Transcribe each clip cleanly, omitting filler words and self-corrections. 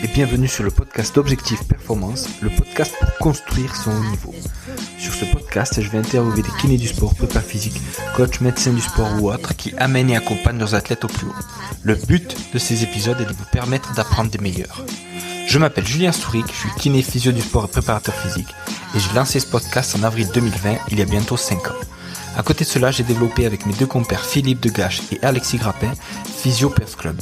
et bienvenue sur le podcast d'Objectif Performance, le podcast pour construire son haut niveau. Sur ce podcast, je vais interviewer des kinés du sport, prépa physique, coachs, médecins du sport ou autres qui amènent et accompagnent leurs athlètes au plus haut. Le but de ces épisodes est de vous permettre d'apprendre des meilleurs. Je m'appelle Julien Stouric, je suis kiné physio du sport et préparateur physique et j'ai lancé ce podcast en avril 2020, il y a bientôt 5 ans. À côté de cela, j'ai développé avec mes deux compères Philippe Degache et Alexis Grappin, Physio Perf Club.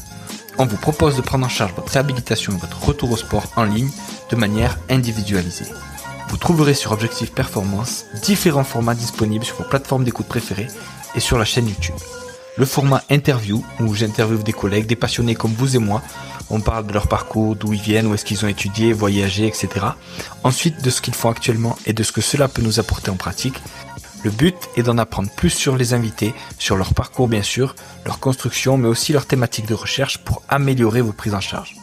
On vous propose de prendre en charge votre réhabilitation et votre retour au sport en ligne de manière individualisée. Vous trouverez sur Objectif Performance différents formats disponibles sur vos plateformes d'écoute préférées et sur la chaîne YouTube. Le format interview, où j'interviewe des collègues, des passionnés comme vous et moi. On parle de leur parcours, d'où ils viennent, où est-ce qu'ils ont étudié, voyagé, etc. Ensuite, de ce qu'ils font actuellement et de ce que cela peut nous apporter en pratique. Le but est d'en apprendre plus sur les invités, sur leur parcours bien sûr, leur construction, mais aussi leur thématique de recherche pour améliorer vos prises en charge.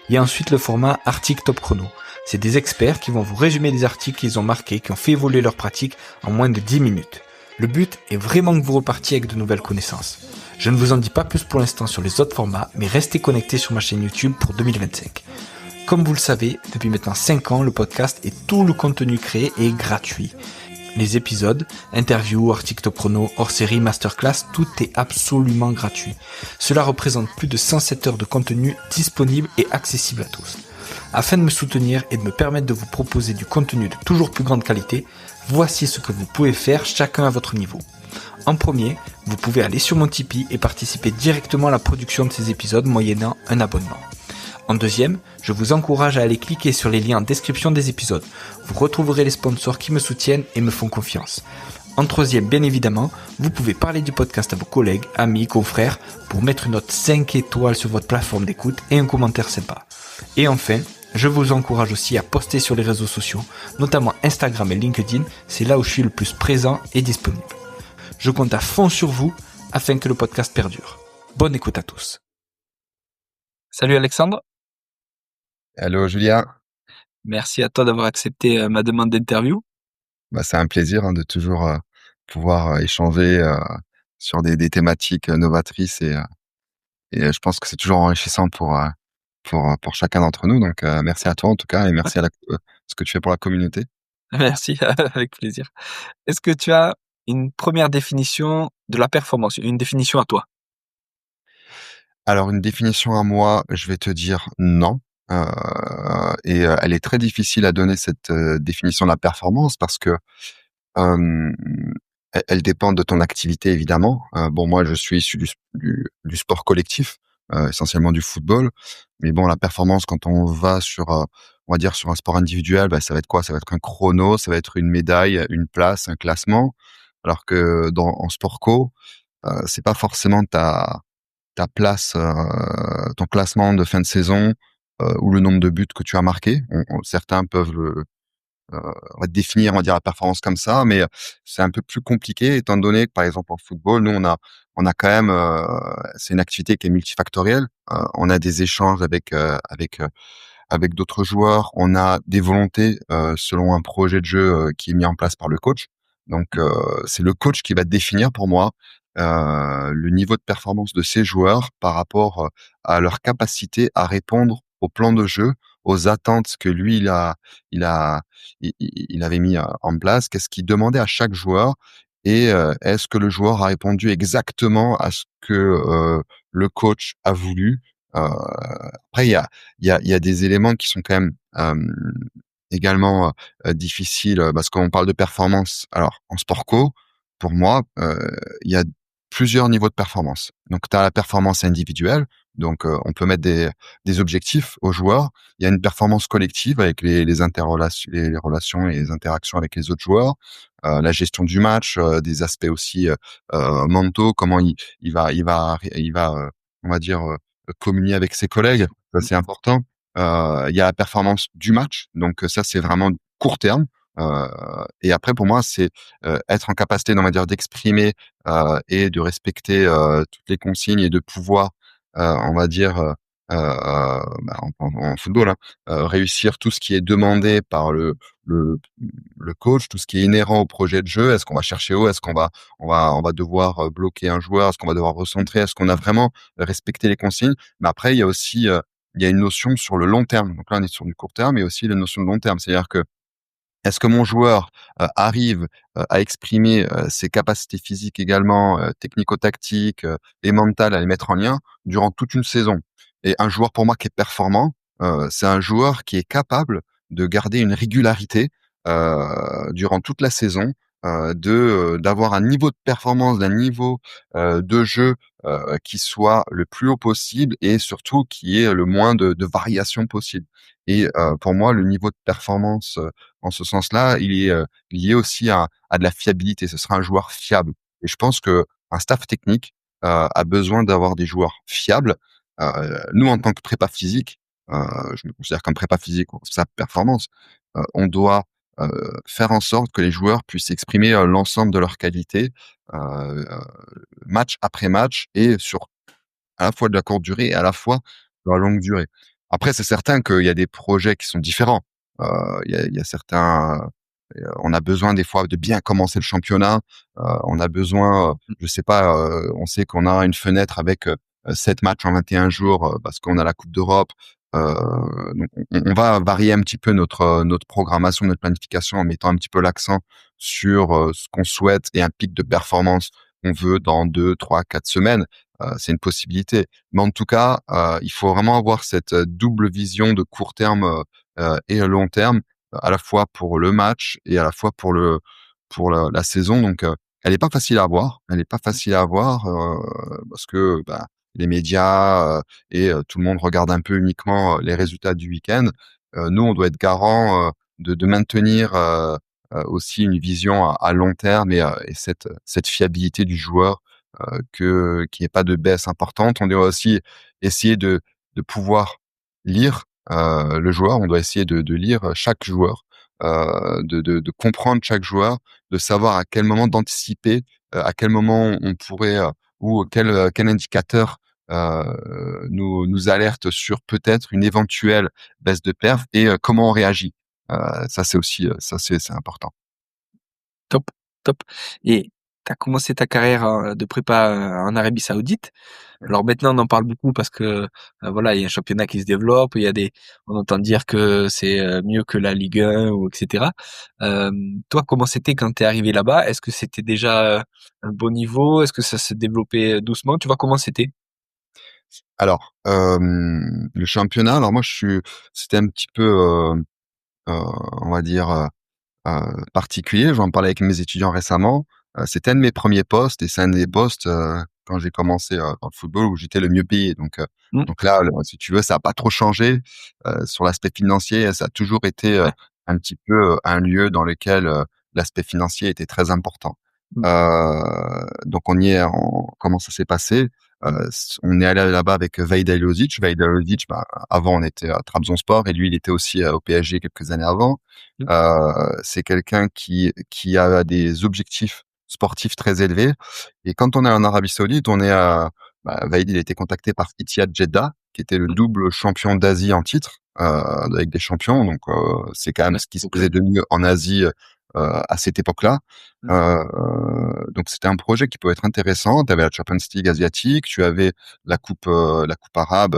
Il y a ensuite le format article top chrono. C'est des experts qui vont vous résumer des articles qu'ils ont marqués, qui ont fait évoluer leur pratique en moins de 10 minutes. Le but est vraiment que vous repartiez avec de nouvelles connaissances. Je ne vous en dis pas plus pour l'instant sur les autres formats, mais restez connectés sur ma chaîne YouTube pour 2025. Comme vous le savez, depuis maintenant 5 ans, le podcast et tout le contenu créé est gratuit. Les épisodes, interviews, articles top chrono, hors-série, masterclass, tout est absolument gratuit. Cela représente plus de 107 heures de contenu disponible et accessible à tous. Afin de me soutenir et de me permettre de vous proposer du contenu de toujours plus grande qualité, voici ce que vous pouvez faire chacun à votre niveau. En premier, vous pouvez aller sur mon Tipeee et participer directement à la production de ces épisodes moyennant un abonnement. En deuxième, je vous encourage à aller cliquer sur les liens en description des épisodes. Vous retrouverez les sponsors qui me soutiennent et me font confiance. En troisième, bien évidemment, vous pouvez parler du podcast à vos collègues, amis, confrères pour mettre une note 5 étoiles sur votre plateforme d'écoute et un commentaire sympa. Et enfin, je vous encourage aussi à poster sur les réseaux sociaux, notamment Instagram et LinkedIn, c'est là où je suis le plus présent et disponible. Je compte à fond sur vous afin que le podcast perdure. Bonne écoute à tous. Salut Alexandre. Allô Julien, Merci à toi d'avoir accepté ma demande d'interview. c'est un plaisir de toujours pouvoir échanger sur des thématiques novatrices et je pense que c'est toujours enrichissant pour chacun d'entre nous. Donc merci à toi en tout cas et merci à ce que tu fais pour la communauté. Merci, avec plaisir. Est-ce que tu as une première définition de la performance, une définition à toi? Alors une définition à moi, je vais te dire non. Elle est très difficile à donner cette définition de la performance parce que Hem, elle dépend de ton activité évidemment. Bon moi je suis issu du sport collectif, essentiellement du football. Mais bon la performance quand on va sur, on va dire sur un sport individuel, ça va être quoi? Ça va être un chrono, ça va être une médaille, une place, un classement. Alors que en sport co, c'est pas forcément ta place, ton classement de fin de saison, ou le nombre de buts que tu as marqués. Certains peuvent on va définir, on va dire, la performance comme ça, mais c'est un peu plus compliqué étant donné que, par exemple, en football, nous, on a quand même, c'est une activité qui est multifactorielle. On a des échanges avec d'autres joueurs. On a des volontés, selon un projet de jeu, qui est mis en place par le coach. Donc, c'est le coach qui va définir pour moi, le niveau de performance de ces joueurs par rapport, à leur capacité à répondre au plan de jeu, aux attentes que lui il avait mis, en place. Qu'est-ce qu'il demandait à chaque joueur et est-ce que le joueur a répondu exactement à ce que, le coach a voulu? Après il y a des éléments qui sont quand même, également, difficiles, parce qu'on parle de performance. Alors en sport co, pour moi, il y a plusieurs niveaux de performance. Donc tu as la performance individuelle, donc on peut mettre des objectifs aux joueurs. Il y a une performance collective avec les les relations et les interactions avec les autres joueurs, la gestion du match, des aspects aussi, mentaux, comment on va dire, communier avec ses collègues, ça c'est important. Il y a la performance du match, donc ça c'est vraiment court terme, heu et après pour moi c'est, être en capacité, on va dire, d'exprimer, et de respecter, toutes les consignes et de pouvoir, on va dire, en football, hein, réussir tout ce qui est demandé par le le coach, tout ce qui est inhérent au projet de jeu. Est-ce qu'on va chercher haut? Est-ce qu'on va devoir, bloquer un joueur? Est-ce qu'on va devoir recentrer? Est-ce qu'on a vraiment respecté les consignes? Mais après il y a aussi, il y a une notion sur le long terme. Donc là, on est sur du court terme, mais aussi la notion de long terme. C'est-à-dire que est-ce que mon joueur arrive à exprimer ses capacités physiques également, technico-tactiques et mentales à les mettre en lien durant toute une saison? Et un joueur pour moi qui est performant, c'est un joueur qui est capable de garder une régularité durant toute la saison, d'avoir un niveau de performance, d'un niveau de jeu qui soit le plus haut possible et surtout qui ait le moins de variations possible. Et pour moi, le niveau de performance en ce sens-là, il est lié aussi à de la fiabilité. Ce sera un joueur fiable. Et je pense que un staff technique a besoin d'avoir des joueurs fiables. Nous, en tant que prépa physique, je me considère comme prépa physique ou sa performance, on doit faire en sorte que les joueurs puissent exprimer l'ensemble de leurs qualités euh, match après match et sur à la fois de la courte durée et à la fois de la longue durée. Après, c'est certain qu'il y a des projets qui sont différents. Il y a certains, on a besoin des fois de bien commencer le championnat. On a besoin, je sais pas, on sait qu'on a une fenêtre avec 7 matchs en 21 jours parce qu'on a la Coupe d'Europe. Donc on va varier un petit peu notre programmation, notre planification en mettant un petit peu l'accent sur ce qu'on souhaite et un pic de performance qu'on veut dans 2, 3, 4 semaines. C'est une possibilité. Mais en tout cas, il faut vraiment avoir cette double vision de court terme et long terme, à la fois pour le match et à la fois pour la saison. Donc, elle est pas facile à avoir. Elle est pas facile à avoir parce que bah, les médias et tout le monde regarde un peu uniquement les résultats du week-end. Nous, on doit être garant de maintenir aussi une vision à long terme et cette fiabilité du joueur qu'il n'y ait pas de baisse importante. On doit aussi essayer de pouvoir lire le joueur. On doit essayer de lire chaque joueur, de comprendre chaque joueur, de savoir à quel moment d'anticiper, à quel moment on pourrait ou quel indicateur nous alerte sur peut-être une éventuelle baisse de perf et comment on réagit. Ça c'est aussi ça c'est important. Top, top. Et tu as commencé ta carrière de prépa en Arabie Saoudite. Alors maintenant, on en parle beaucoup parce que voilà, il y a un championnat qui se développe. On entend dire que c'est mieux que la Ligue 1 ou etc. Toi, comment c'était quand tu es arrivé là-bas? Est-ce que c'était déjà un bon niveau? Est-ce que ça se développait doucement? Tu vois comment c'était? Alors, le championnat, alors moi c'était un petit peu, on va dire, particulier. J'en parlais avec mes étudiants récemment. C'était un de mes premiers postes et c'est un des postes quand j'ai commencé dans le football où j'étais le mieux payé. Mmh. Donc là, si tu veux, ça a pas trop changé sur l'aspect financier. Ça a toujours été Ouais. un petit peu un lieu dans lequel l'aspect financier était très important. Mmh. Donc comment ça s'est passé? On est allé là-bas avec Vahid Halilhodžić. Vahid Halilhodžić, bah, avant on était à Trabzonspor et lui il était aussi au PSG quelques années avant. Mmh. C'est quelqu'un qui a des objectifs sportifs très élevés. Et quand on est en Arabie Saoudite, Vahid, il a été contacté par Ittihad Jeddah, qui était le Mmh. double champion d'Asie en titre, avec des champions. Donc, c'est quand même Ouais, ce qui se au faisait club. de mieux en Asie, à cette époque-là. Mmh. Donc c'était un projet qui pouvait être intéressant. Tu avais la Champions League asiatique, tu avais la coupe arabe,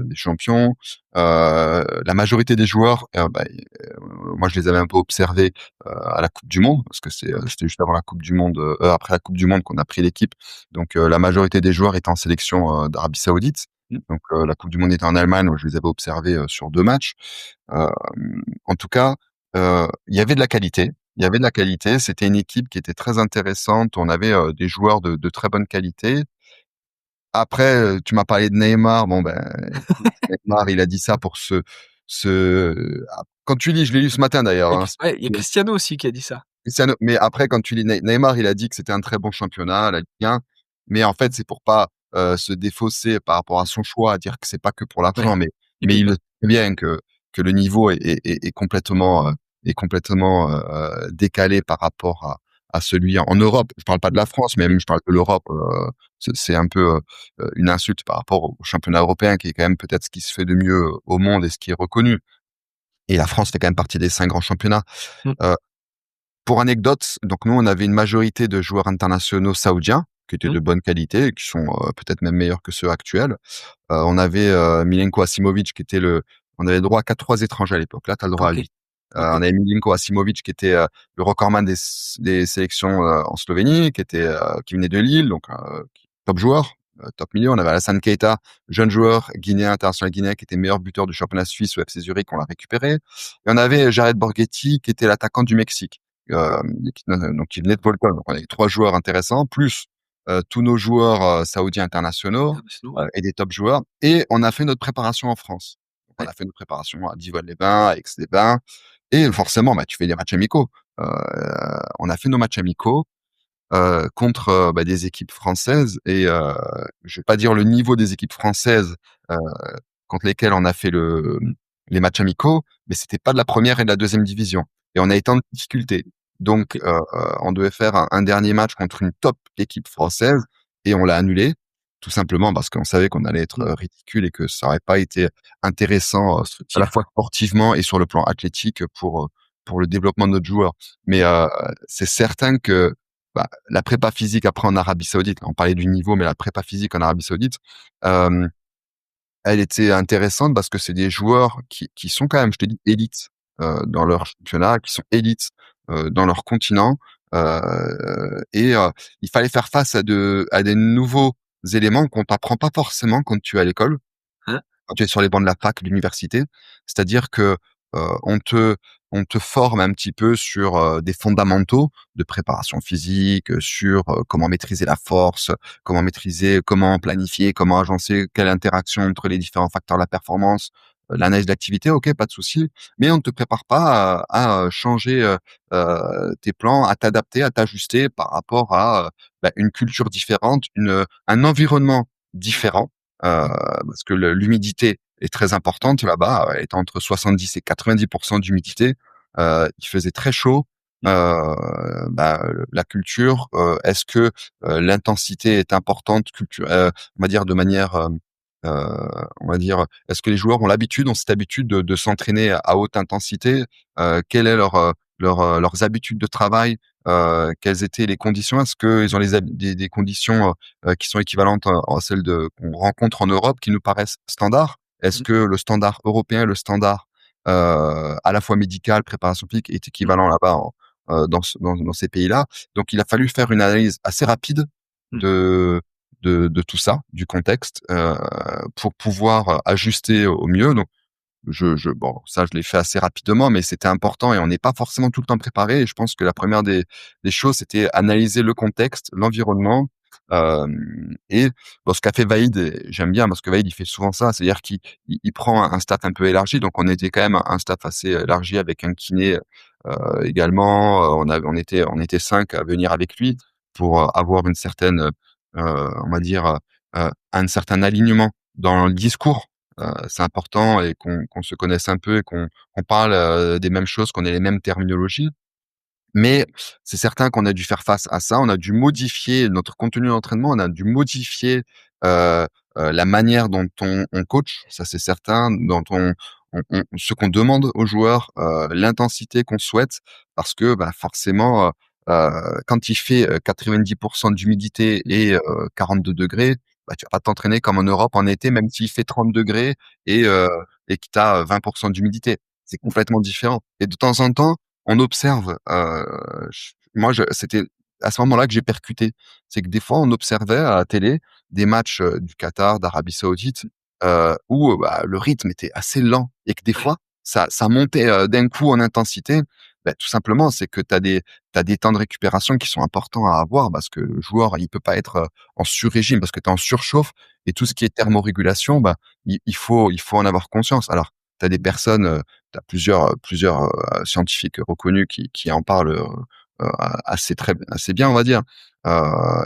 des champions. La majorité des joueurs, moi je les avais un peu observés à la Coupe du Monde parce que c'était juste avant la Coupe du Monde, après la Coupe du Monde qu'on a pris l'équipe. Donc la majorité des joueurs étaient en sélection d'Arabie Saoudite. Mmh. Donc la Coupe du Monde était en Allemagne, où je les avais observés sur 2 matchs. Euh, En tout cas, il y avait de la qualité. Il y avait de la qualité. C'était une équipe qui était très intéressante. On avait des joueurs de très bonne qualité. Après, tu m'as parlé de Neymar. Bon, ben, écoute, Neymar, il a dit ça pour quand tu lis, je l'ai lu ce matin d'ailleurs, hein. Ouais, il y a Cristiano aussi qui a dit ça. Mais après, quand tu lis Neymar, il a dit que c'était un très bon championnat, la Ligue 1. Mais en fait, c'est pour pas se défausser par rapport à son choix, à dire que c'est pas que pour Ouais, l'argent, il mais paye il le pas. sait bien que le niveau est complètement décalé par rapport à celui en Europe. Je parle pas de la France, mais même je parle de l'Europe. C'est un peu une insulte par rapport au championnat européen, qui est quand même peut-être ce qui se fait de mieux au monde et ce qui est reconnu. Et la France fait quand même partie des 5 grands championnats. Mmh. Pour anecdote, donc nous, on avait une majorité de joueurs internationaux saoudiens qui étaient Mmh. de bonne qualité et qui sont peut-être même meilleurs que ceux actuels. On avait Milenko Asimovic qui était on avait droit qu'à 3 étrangers à l'époque. Là, tu as le droit à OK. 8. On OK. avait Milenko Asimovic qui était le recordman des sélections en Slovénie, qui venait de Lille, donc top joueur, top milieu. On avait Alassane Keita, jeune joueur guinéen, international guinéen, qui était meilleur buteur du championnat suisse au FC Zurich, on l'a récupéré. Et on avait Jared Borghetti qui était l'attaquant du Mexique, donc qui venait de Bolton. Donc on avait 3 joueurs intéressants, plus tous nos joueurs saoudiens internationaux Internationaux, ouais. et des top joueurs. Et on a fait notre préparation en France. Donc, on Ouais. a fait notre préparation à Divolle-les-Bains, à Aix-les-Bains. Et forcément, bah, tu fais des matchs amicaux. Euh, on a fait nos matchs amicaux contre des équipes françaises. Et je vais pas dire le niveau des équipes françaises euh, contre lesquelles on a fait les matchs amicaux, mais c'était pas de la première et de la deuxième division. Et on a été en difficulté. Donc, OK. on devait faire un dernier match contre une top équipe française et on l'a annulé, tout simplement parce qu'on savait qu'on allait être Mmh. ridicule et que ça aurait pas été intéressant à la Constructif. fois sportivement et sur le plan athlétique pour le développement de notre joueur. Mais c'est certain que la prépa physique après en Arabie Saoudite, on parlait du niveau, mais la prépa physique en Arabie Saoudite, euh, elle était intéressante parce que c'est des joueurs qui sont quand même, je te dis, élites dans leur championnat, qui sont élites dans leur continent. Et il fallait faire face à des nouveaux éléments qu'on t'apprend pas forcément quand tu es à l'école, Hein? quand tu es sur les bancs de la fac, de l'université. C'est-à-dire que euh, on te on te forme un petit peu sur des fondamentaux de préparation physique, sur comment maîtriser la force, comment planifier, comment agencer, quelle interaction entre les différents facteurs de la performance, l'analyse d'activité, ok, pas de souci, mais on ne te prépare pas à changer tes plans, à t'adapter, à t'ajuster par rapport à une culture différente, un environnement différent, parce que l'humidité est très importante là-bas, elle est entre 70 et 90% d'humidité. Il faisait très chaud. Mmh. La culture, est-ce que l'intensité est importante, on va dire de manière, on va dire, est-ce que les joueurs ont cette habitude de s'entraîner à haute intensité? Quelle est leurs habitudes de travail? Quelles étaient les conditions? Est-ce qu'ils ont des conditions qui sont équivalentes à celles qu'on rencontre en Europe, qui nous paraissent standards? Est-ce Mmh. que le standard européen, le standard à la fois médical, préparation physique, est Mmh. équivalent là-bas dans ces pays-là? Donc, il a fallu faire une analyse assez rapide Mmh. de de tout ça, du contexte, pour pouvoir ajuster au mieux. Donc, bon, ça, je l'ai fait assez rapidement, mais c'était important et on n'est pas forcément tout le temps préparé. Et je pense que la première des choses, c'était analyser le contexte, l'environnement. Et bon, ce qu'a fait Vaïd, et j'aime bien parce que Vaïd, il fait souvent ça, c'est-à-dire qu'il prend un staff un peu élargi. Donc, on était quand même un staff assez élargi avec un kiné également. On était 5 à venir avec lui pour avoir une certaine, on va dire, un certain alignement dans le discours. C'est important et qu'on se connaisse un peu et qu'on parle des mêmes choses, qu'on ait les mêmes terminologies. Mais c'est certain qu'on a dû faire face à ça. On a dû modifier notre contenu d'entraînement. On a dû modifier la manière dont on coach. Ça, c'est certain. Ce qu'on demande aux joueurs, l'intensité qu'on souhaite, parce que forcément, quand il fait 90% d'humidité et 42 degrés, tu vas pas t'entraîner comme en Europe en été, même s'il fait 30 degrés et, et que tu as 20% d'humidité. C'est complètement différent. Et de temps en temps, on observe, c'était à ce moment-là que j'ai percuté. C'est que des fois, on observait à la télé des matchs du Qatar, d'Arabie Saoudite, où le rythme était assez lent et que des Ouais. fois, ça montait d'un coup en intensité. Tout simplement, c'est que t'as des temps de récupération qui sont importants à avoir parce que le joueur, il peut pas être en sur-régime parce que tu es en surchauffe et tout ce qui est thermorégulation, il faut en avoir conscience. Alors, tu as des personnes, tu as plusieurs scientifiques reconnus qui en parlent assez bien, on va dire.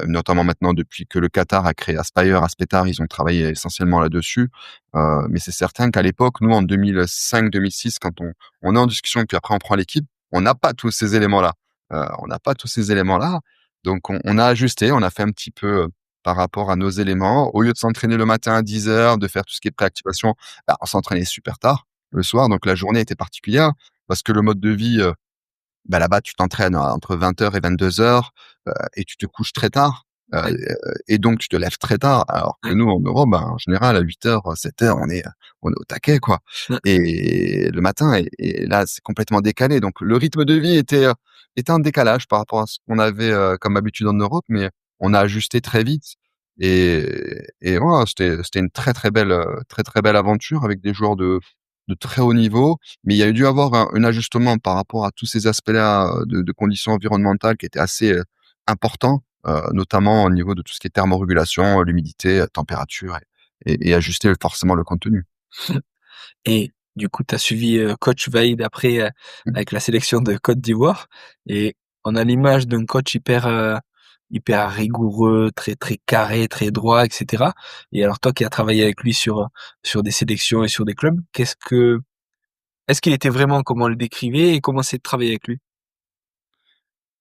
Notamment maintenant depuis que le Qatar a créé Aspire, Aspetar, ils ont travaillé essentiellement là-dessus. Mais c'est certain qu'à l'époque, nous en 2005-2006, quand on est en discussion et puis après on prend l'équipe, on n'a pas tous ces éléments-là. On n'a pas tous ces éléments-là. Donc on a ajusté, on a fait un petit peu par rapport à nos éléments. Au lieu de s'entraîner le matin à 10 heures, de faire tout ce qui est préactivation, on s'entraînait super tard le soir. Donc la journée était particulière parce que le mode de vie, là-bas, tu t'entraînes entre 20 heures et 22 heures et tu te couches très tard. Heu Ouais, et donc tu te lèves très tard, alors que ouais, nous, en Europe, ben, en général, à 8h, 7h, on est au taquet, quoi. ouais, Et le matin et là, c'est complètement décalé. Donc le rythme de vie était en décalage par rapport à ce qu'on avait, comme habitude en Europe, mais on a ajusté très vite et voilà, c'était une très, très belle aventure avec des joueurs de très haut niveau. Mais il y a dû avoir un ajustement par rapport à tous ces aspects-là, de conditions environnementales qui étaient assez, importants, notamment au niveau de tout ce qui est thermorégulation, l'humidité, température et ajuster forcément le contenu. et du coup, tu as suivi, coach Vaïd après, avec la sélection de Côte d'Ivoire et on a l'image d'un coach hyper rigoureux, très, très carré, très droit et cetera et alors toi qui as travaillé avec lui sur des sélections et sur des clubs, est-ce qu'il était vraiment comme on le décrivait et comment c'est de travailler avec lui?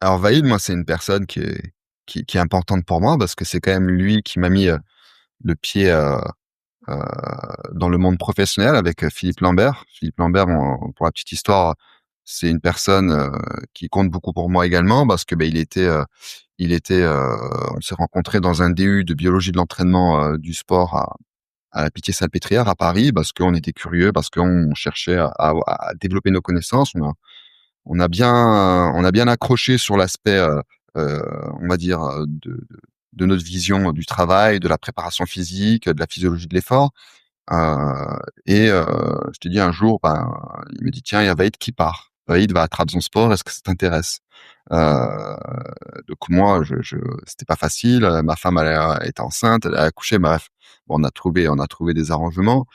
Alors Vaïd, moi, c'est une personne qui est importante pour moi parce que c'est quand même lui qui m'a mis, le pied, heu, dans le monde professionnel avec, Philippe Lambert. Philippe Lambert, bon, pour la petite histoire, c'est une personne, qui compte beaucoup pour moi également parce que, beh, on s'est rencontrés dans un DU de biologie de l'entraînement, du sport à la Pitié-Salpêtrière à Paris parce qu'on était curieux, parce qu'on cherchait à développer nos connaissances. On a bien accroché sur l'aspect, heu, on va dire, de notre vision du travail, de la préparation physique, de la physiologie de l'effort. Je te dis un jour, ben, il me dit: «Tiens, il y a Vaïd qui part. Vaïd va à Trabzonspor, est-ce que ça t'intéresse?» heu, donc moi, je c'était pas facile, ma femme elle était enceinte, elle a accouché, bref. Bon, on a trouvé des arrangements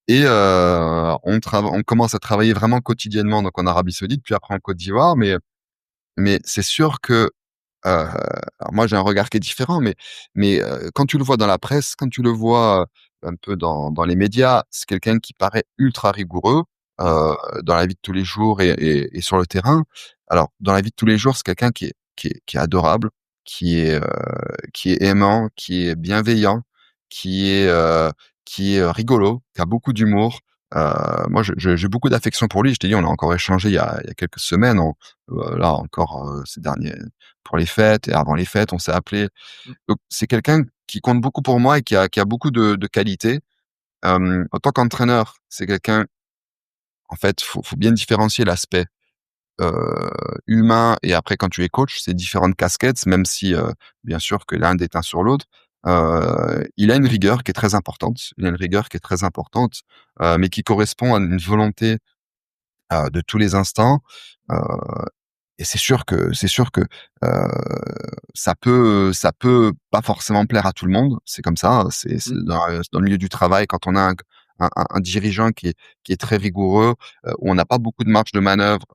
et on commence à travailler vraiment quotidiennement donc en Arabie Saoudite, puis après en Côte d'Ivoire, mais c'est sûr que, alors moi j'ai un regard qui est différent, mais quand tu le vois dans la presse, quand tu le vois, un peu dans les médias, c'est quelqu'un qui paraît ultra rigoureux, Mmh, dans la vie de tous les jours et sur le terrain. Alors dans la vie de tous les jours, c'est quelqu'un qui est adorable, qui est aimant, qui est bienveillant, qui est, heu, qui est, rigolo, qui a beaucoup d'humour. Moi j'ai beaucoup d'affection pour lui. Je t'ai dit, on a encore échangé il y a quelques semaines. Là encore, ces derniers pour les fêtes et avant les fêtes, on s'est appelé. mmh, Donc c'est quelqu'un qui compte beaucoup pour moi et qui a beaucoup de qualités. En tant qu'entraîneur, c'est quelqu'un en fait, faut bien différencier l'aspect, heu, humain et après quand tu es coach, c'est différentes casquettes, même si, bien sûr que l'un déteint sur l'autre. Il a une rigueur qui est très importante. Il a une rigueur qui est très importante, mais qui correspond à une volonté, de tous les instants. Heu Et c'est sûr que, heu, ça peut pas forcément plaire à tout le monde. C'est comme ça, c'est mmh, dans le milieu du travail quand on a un dirigeant qui est très rigoureux, où on n'a pas beaucoup de marge de manœuvre,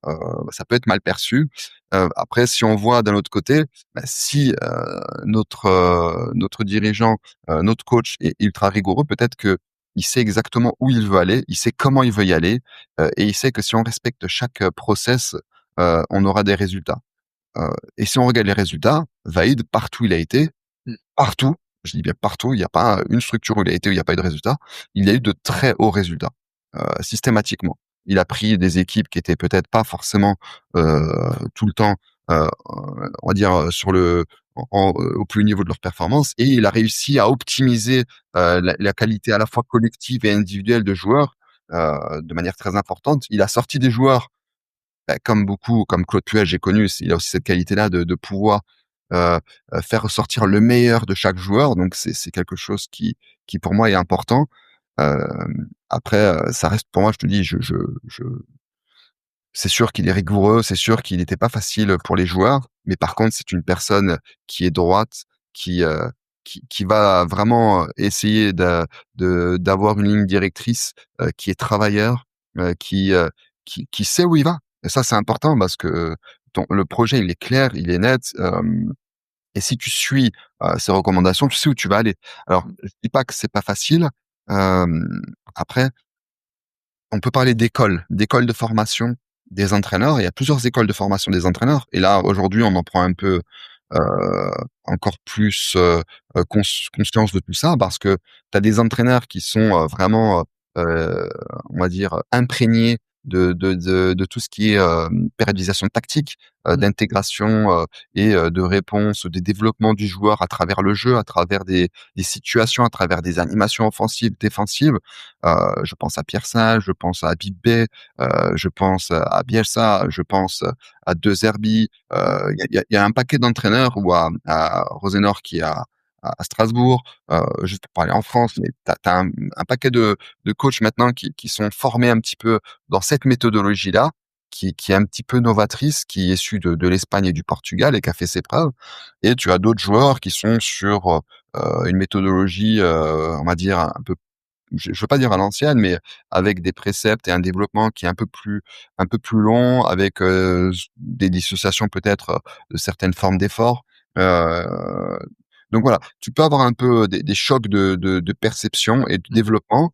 ça peut être mal perçu. Après si on voit d'un autre côté, bah, si, notre dirigeant, notre coach est ultra rigoureux, peut-être qu'il sait exactement où il veut aller, il sait comment il veut y aller, et il sait que si on respecte chaque, process, on aura des résultats. Et si on regarde les résultats, Vaïd, partout où il a été, mmh. partout, je dis bien partout, il n'y a pas une structure où il a été où il n'y a pas eu de résultats, il a eu de très hauts résultats, systématiquement. Il a pris des équipes qui étaient peut-être pas forcément, tout le temps, on va dire, sur le au plus haut niveau de leur performance et il a réussi à optimiser, la qualité à la fois collective et individuelle de joueurs, de manière très importante. Il a sorti des joueurs bah, comme beaucoup, comme Claude Puel, j'ai connu, il a aussi cette qualité-là de pouvoir, heu faire ressortir le meilleur de chaque joueur, donc c'est quelque chose qui pour moi est important. Après, ça reste pour moi, je te dis, je c'est sûr qu'il est rigoureux, c'est sûr qu'il n'était pas facile pour les joueurs, mais par contre, c'est une personne qui est droite, qui, heu, qui va vraiment, essayer d'avoir une ligne directrice, qui est travailleur, qui sait où il va. Et ça, c'est important parce que ton le projet, il est clair, il est net, et si tu suis, ses recommandations, tu sais où tu vas aller. Alors, je dis pas que c'est pas facile, après on peut parler d'écoles de formation des entraîneurs. Il y a plusieurs écoles de formation des entraîneurs et là, aujourd'hui, on en prend un peu, encore plus, conscience de tout ça parce que tu as des entraîneurs qui sont, vraiment, on va dire, imprégnés de tout ce qui est périodisation tactique, Mmh. d'intégration et de réponse, des développements du joueur à travers le jeu, à travers des situations, à travers des animations offensives, défensives. Je pense à Pierre Sage, je pense à Habib Beye, je pense à Bielsa, je pense à De Zerbi. Il y a un paquet d'entraîneurs ou à Rosenor qui est à Strasbourg, juste pour parler en France, mais tu as un paquet de coachs maintenant qui sont formés un petit peu dans cette méthodologie-là, qui est un petit peu novatrice, qui est issue de l'Espagne et du Portugal et qui a fait ses preuves. Et tu as d'autres joueurs qui sont sur une méthodologie, on va dire je veux pas dire à l'ancienne, mais avec des préceptes et un développement qui est un peu plus long, avec des dissociations peut-être de certaines formes d'efforts. Heu, donc voilà, tu peux avoir un peu des chocs de perception et de Mmh. développement.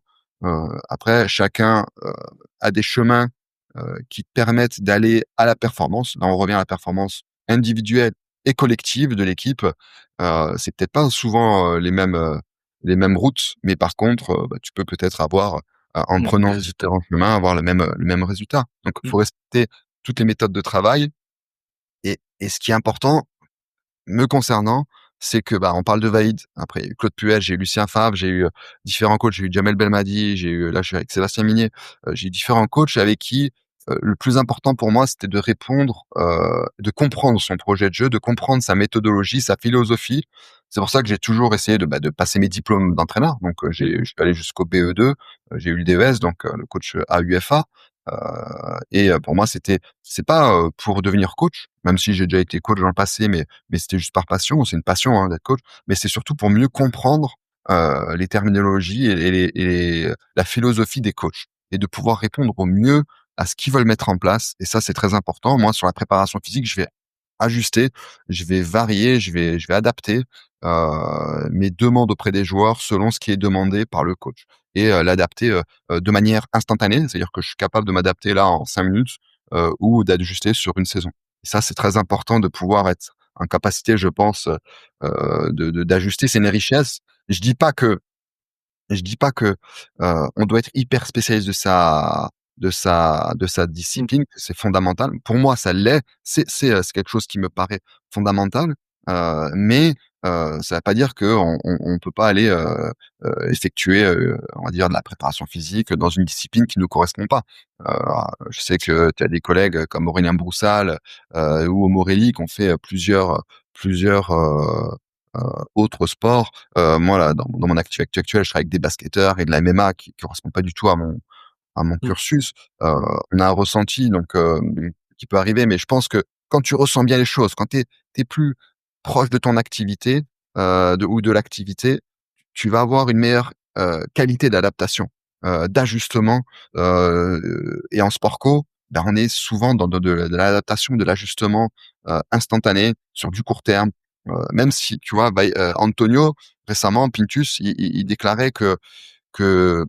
Après chacun a des chemins qui te permettent d'aller à la performance. Là, on revient à la performance individuelle et collective de l'équipe. C'est peut-être pas souvent les mêmes routes, mais par contre, bah, tu peux peut-être avoir, en Ouais, des prenant résultats. différents chemins, avoir le même résultat. Donc il Mmh. faut respecter toutes les méthodes de travail et ce qui est important, me concernant, c'est que, bah, on parle de Vaïd, après il y a eu Claude Puel, j'ai eu Lucien Favre, j'ai eu différents coachs, j'ai eu Jamel Belmadi, j'ai eu là, je suis avec Sébastien Minier, j'ai eu différents coachs avec qui, le plus important pour moi, c'était de répondre, de comprendre son projet de jeu, de comprendre sa méthodologie, sa philosophie. C'est pour ça que j'ai toujours essayé de passer mes diplômes d'entraîneur. Donc, je suis allé jusqu'au BE2, j'ai eu le DES, donc, le coach AUFA, et pour moi, c'est pas, pour devenir coach, même si j'ai déjà été coach dans le passé, mais c'était juste par passion. C'est une passion, hein, d'être coach, mais c'est surtout pour mieux comprendre, les terminologies et la philosophie des coachs et de pouvoir répondre au mieux à ce qu'ils veulent mettre en place et ça, c'est très important. Moi, sur la préparation physique, je vais ajuster, je vais varier, je vais adapter, mes demandes auprès des joueurs selon ce qui est demandé par le coach et l'adapter, de manière instantanée. C'est-à-dire que je suis capable de m'adapter là en 5 minutes, ou d'ajuster sur une saison. Et ça, c'est très important de pouvoir être en capacité, je pense, d'ajuster. C'est une richesse. Je dis pas que je dis pas que, on doit être hyper spécialiste de sa Mmh. discipline, que c'est fondamental. Pour moi, ça l'est. C'est quelque chose qui me paraît fondamental, mais ça ne veut pas dire qu'on peut pas aller, effectuer, on va dire de la préparation physique dans une discipline qui nous correspond pas. Heu, je sais que tu as des collègues comme Aurélien Broussal, ou Morelli qui ont fait plusieurs, autres sports. Moi, là, dans mon activité actuelle, je travaille avec des basketteurs et de la MMA qui correspond pas du tout à mon Mmh. cursus. On a un ressenti donc qui peut arriver, mais je pense que quand tu ressens bien les choses, quand tu es plus proche de ton activité, ou de l'activité, tu vas avoir une meilleure, qualité d'adaptation, d'ajustement, et en sport co, ben, on est souvent dans de l'adaptation, de l'ajustement, instantané sur du court terme. Même si tu vois, Antonio récemment, Pintus, il déclarait que,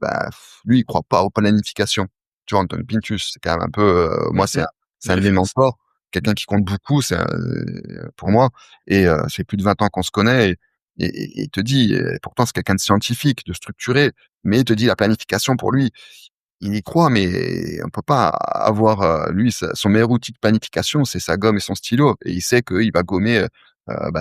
bah, lui, il croit pas aux planifications. Tu vois, Anthony Pintus, c'est quand même un peu, Ouais, moi, c'est ouais, un une c'est un de mes référence. mentors, quelqu'un qui compte beaucoup, pour moi et ça fait plus de 20 ans qu'on se connaît et il te dit et pourtant c'est quelqu'un de scientifique, de structuré, mais il te dit la planification pour lui, il y croit, mais on peut pas avoir, lui, son meilleur outil de planification, c'est sa gomme et son stylo et il sait qu'il va gommer,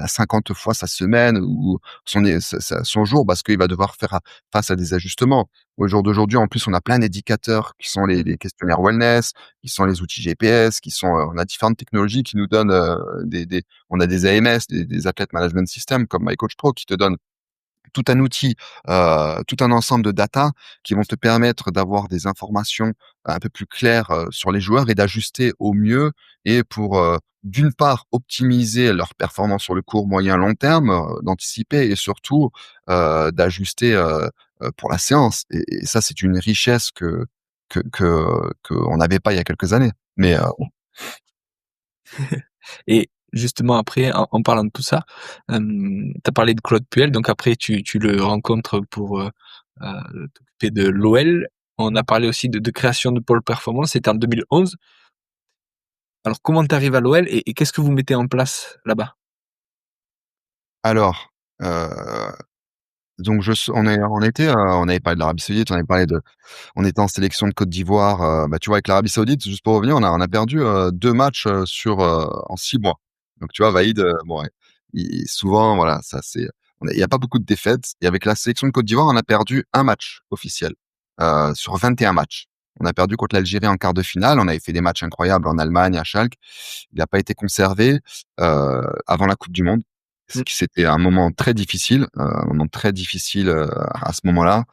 50 fois sa semaine ou son jour parce qu'il va devoir faire face à des ajustements. Au jour d'aujourd'hui, en plus, on a plein d'indicateurs qui sont les Mmh. les questionnaires wellness, qui sont les outils GPS, qui sont, on a différentes technologies qui nous donnent, on a des AMS, des Athlete Management System comme MyCoachPro qui te donnent tout un outil, tout un ensemble de data qui vont te permettre d'avoir des informations un peu plus claires, sur les joueurs et d'ajuster au mieux et pour, d'une part, optimiser leur performance sur le court, moyen, long terme, d'anticiper et surtout, d'ajuster, pour la séance et ça, c'est une richesse qu'on n'avait pas il y a quelques années. Mais, Et justement après, en parlant de tout ça, tu as parlé de Claude Puel, donc après tu le rencontres pour, t'occuper de l'OL. On a parlé aussi de création de pôle performance, c'était en 2011. Alors comment tu arrives à l'OL et qu'est-ce que vous mettez en place là-bas? alors, donc on avait parlé de l'Arabie Saoudite, on était en sélection de Côte d'Ivoire. Bah, tu vois, avec l'Arabie Saoudite, juste pour revenir, on a perdu 2 matchs en 6 mois. Donc, tu vois, Vaïd, bon, ouais, souvent, voilà, ça c'est. Il y a pas beaucoup de défaites. Et avec la sélection de Côte d'Ivoire, on a perdu un match officiel sur 21 matchs. On a perdu contre l'Algérie en quart de finale. On avait fait des matchs incroyables en Allemagne, à Schalke. Il n'a pas été conservé avant la Coupe du Monde. Mm. C'était un moment très difficile à ce moment-là,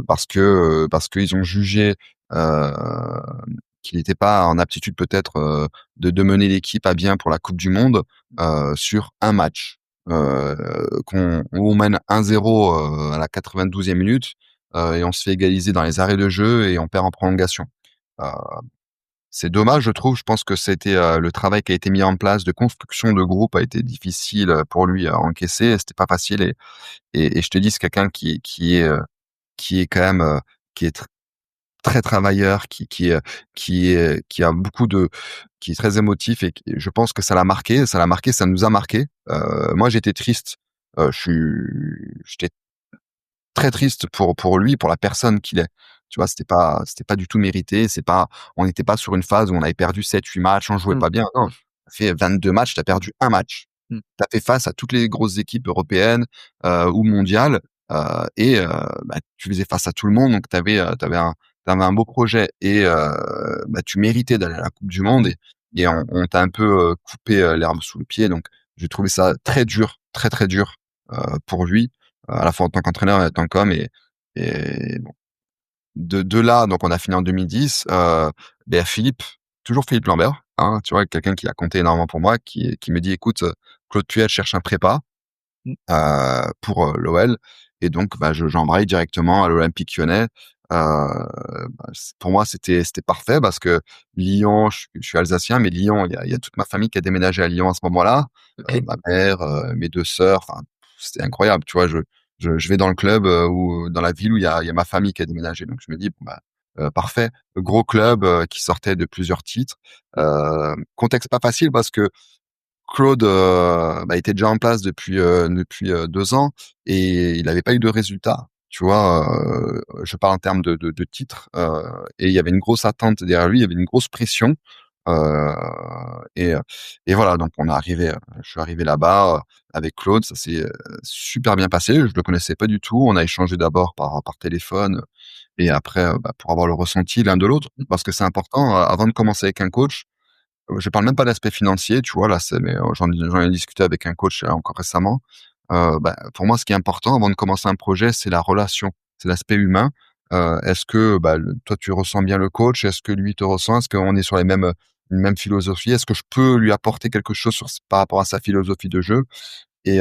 parce qu'ils ont jugé euh, qu'il n'était pas en aptitude peut-être de mener l'équipe à bien pour la Coupe du Monde sur un match. On mène 1-0 à la 92e minute et on se fait égaliser dans les arrêts de jeu et on perd en prolongation. Euh, c'est dommage, je trouve. Je pense que c'était le travail qui a été mis en place de construction de groupe a été difficile pour lui à encaisser. C'était pas facile et je te dis, c'est quelqu'un qui est quand même qui est très travailleur, qui a beaucoup de, qui est très émotif je pense que ça l'a marqué, ça nous a marqué. Moi, j'étais triste. J'étais très triste pour lui, pour la personne qu'il est. Tu vois, c'était pas du tout mérité. On n'était pas sur une phase où on avait perdu 7, 8 matchs, on jouait Mm. pas bien. Non, t'as fait 22 matchs, t'as perdu un match. Mm. T'as fait face à toutes les grosses équipes européennes ou mondiales et bah, tu faisais face à tout le monde. Donc t'avais un beau projet et bah, tu méritais d'aller à la Coupe du Monde et on t'a un peu coupé l'herbe sous le pied. Donc j'ai trouvé ça très dur, très très dur pour lui à la fois en tant qu'entraîneur et en tant qu'homme et bon. De là, donc on a fini en 2010. Ben toujours Philippe Lambert, hein, tu vois, quelqu'un qui a compté énormément pour moi, qui me dit, écoute, Claude Puel cherche un prépa Mm. pour l'OL, et donc bah, j'embraye directement à l'Olympique Lyonnais. Pour moi, c'était parfait parce que Lyon, je suis alsacien, mais Lyon, il y a toute ma famille qui a déménagé à Lyon à ce moment-là. Ok. Ma mère, mes 2 sœurs, enfin, c'était incroyable, tu vois. Je vais dans le club ou dans la ville où il y a ma famille qui a déménagé. Donc je me dis, bon, bah, parfait. Gros club qui sortait de plusieurs titres. Contexte pas facile parce que Claude bah, était déjà en place depuis 2 ans et il n'avait pas eu de résultats. Tu vois, je parle en termes de titres et il y avait une grosse attente derrière lui, il y avait une grosse pression euh, et, euh, et voilà. Donc je suis arrivé là-bas avec Claude, ça s'est super bien passé. Je le connaissais pas du tout. On a échangé d'abord par téléphone et après bah, pour avoir le ressenti l'un de l'autre parce que c'est important avant de commencer avec un coach. Je parle même pas d'aspect financier, tu vois, là, mais j'en ai discuté avec un coach encore récemment. Bah, pour moi, ce qui est important avant de commencer un projet, c'est la relation, c'est l'aspect humain. Est-ce que bah, toi, tu ressens bien le coach? Est-ce que lui te ressent? Est-ce qu'on est sur une même philosophie? Est-ce que je peux lui apporter quelque chose par rapport à sa philosophie de jeu? Et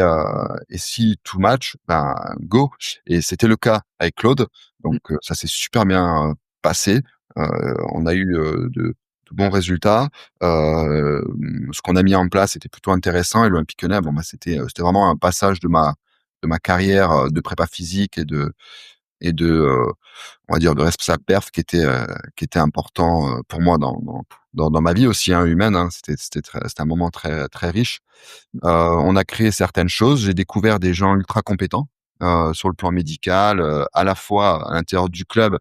si tout match, ben go. Et c'était le cas avec Claude. Mm. Donc ça s'est super bien passé. On a eu de bons résultats. Ce qu'on a mis en place était plutôt intéressant. Et l'Olympique Lyonnais, bon bah c'était vraiment un passage de ma carrière de prépa physique et de on va dire de responsable perf qui était important pour moi dans ma vie aussi hein, humaine. Hein. C'était un moment très très riche. On a créé certaines choses. J'ai découvert des gens ultra compétents sur le plan médical, à la fois à l'intérieur du club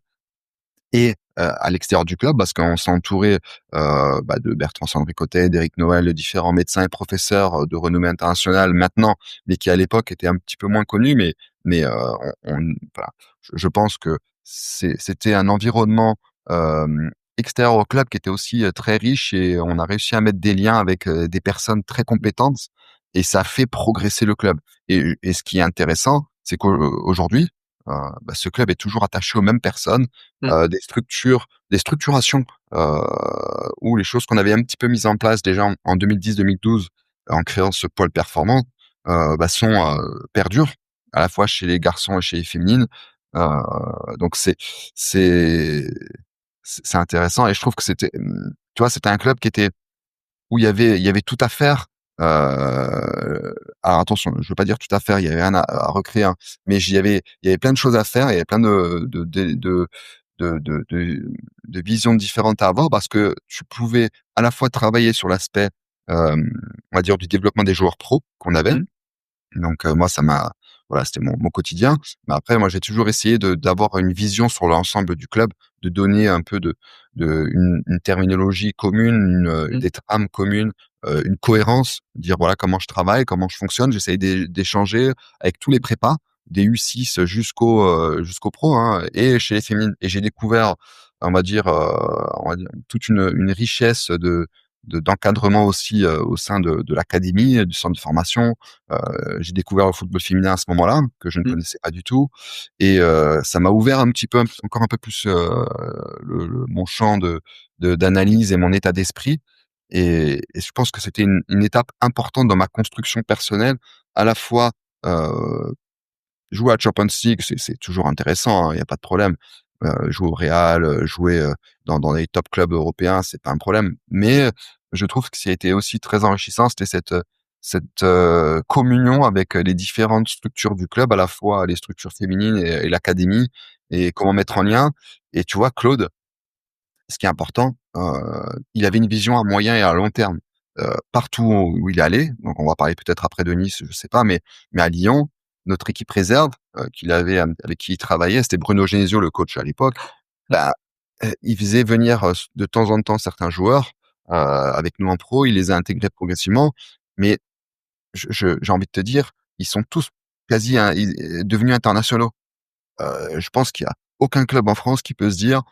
et à l'extérieur du club, parce qu'on s'est entouré bah, de Bertrand Sandricotet, d'Éric Noël, de différents médecins et professeurs de renommée internationale maintenant, mais qui à l'époque étaient un petit peu moins connus. Mais voilà, je pense que c'était un environnement extérieur au club qui était aussi très riche et on a réussi à mettre des liens avec des personnes très compétentes et ça a fait progresser le club. Et ce qui est intéressant, c'est qu'aujourd'hui, bah, ce club est toujours attaché aux mêmes personnes, Mm. des structurations où les choses qu'on avait un petit peu mises en place déjà en 2010-2012 en créant ce pôle performant bah, perdurent à la fois chez les garçons et chez les féminines. Euh, donc c'est c'est intéressant et je trouve que tu vois, c'était un club qui était où il y avait tout à faire. Alors attention, je veux pas dire tout à faire, il y avait rien à recréer, hein, mais il y avait plein de choses à faire, il y avait plein de visions différentes à avoir parce que tu pouvais à la fois travailler sur l'aspect, on va dire, du développement des joueurs pros qu'on avait. Mm. Donc moi, voilà, c'était mon quotidien. Mais après, moi, j'ai toujours essayé d'avoir une vision sur l'ensemble du club, de donner un peu une terminologie commune, des trames communes, une cohérence, dire voilà comment je travaille, comment je fonctionne. J'essaye d'échanger avec tous les prépas, des U6 jusqu'au pro, hein, et chez les féminines. Et j'ai découvert, on va dire toute une richesse d'encadrement aussi au sein de l'académie, du centre de formation. J'ai découvert le football féminin à ce moment-là, que je ne Mmh. connaissais pas du tout, et ça m'a ouvert un petit peu, encore un peu plus, mon champ d'analyse et mon état d'esprit, et je pense que c'était une étape importante dans ma construction personnelle, à la fois, heu, jouer à Champions League, c'est toujours intéressant, hein, il y a pas de problème. Jouer au Real, jouer, dans les top clubs européens, c'est pas un problème. Mais je trouve que ce qui a été aussi très enrichissant, c'était cette communion avec les différentes structures du club, à la fois les structures féminines et l'académie, et comment mettre en lien. Et tu vois, Claude, ce qui est important, il avait une vision à moyen et à long terme. Partout où il allait, donc on va parler peut-être après de Nice, je sais pas, mais à Lyon, notre équipe réserve, qu'il avait, avec qui il travaillait, c'était Bruno Genesio, le coach à l'époque. Bah, il faisait venir, de temps en temps certains joueurs, avec nous en pro, il les a intégrés progressivement, mais j'ai envie de te dire, ils sont tous quasi, hein, devenus internationaux. Je pense qu'il y a aucun club en France qui peut se dire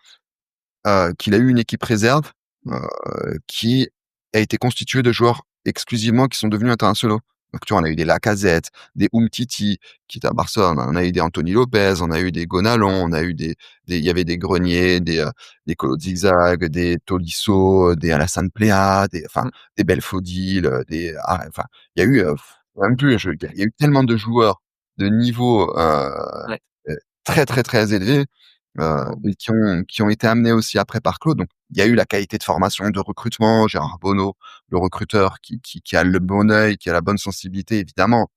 qu'il a eu une équipe réserve, qui a été constituée de joueurs exclusivement qui sont devenus internationaux. Donc tu vois, on a eu des Lacazette, des Umtiti qui étaient à Barcelone, on a eu des Anthony Lopez, on a eu des Gonalons, on a eu il y avait des Grenier, des Kolo Zigzag, des Tolisso, des Alassane Plea, Mmh. des Belfodil, enfin, il y a eu, même plus, il y a eu tellement de joueurs de niveau, Ouais. très, très, très élevé, et qui ont été amenés aussi après par Claude. Donc, il y a eu la qualité de formation, de recrutement, Gérard Bonneau, le recruteur qui a le bon œil, qui a la bonne sensibilité, évidemment,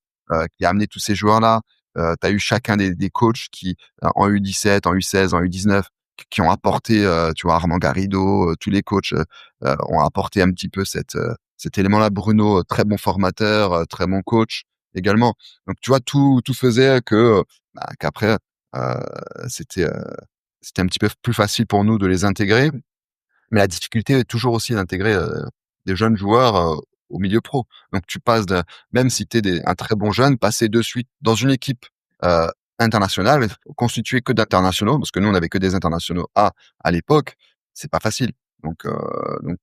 qui a amené tous ces joueurs-là. Tu as eu chacun des coachs qui, en U17, en U16, en U19, qui ont apporté, tu vois, Armand Garrido, tous les coachs, ont apporté un petit peu cet élément-là. Bruno, très bon formateur, très bon coach également. Donc, tu vois, tout faisait qu'après, heu, c'était, heu c'était un petit peu plus facile pour nous de les intégrer, mais la difficulté est toujours aussi d'intégrer, des jeunes joueurs, au milieu pro. Donc tu passes même si tu es un très bon jeune, passer de suite dans une équipe, heu, internationale, constituée que d'internationaux, parce que nous on avait que des internationaux à l'époque, c'est pas facile. Donc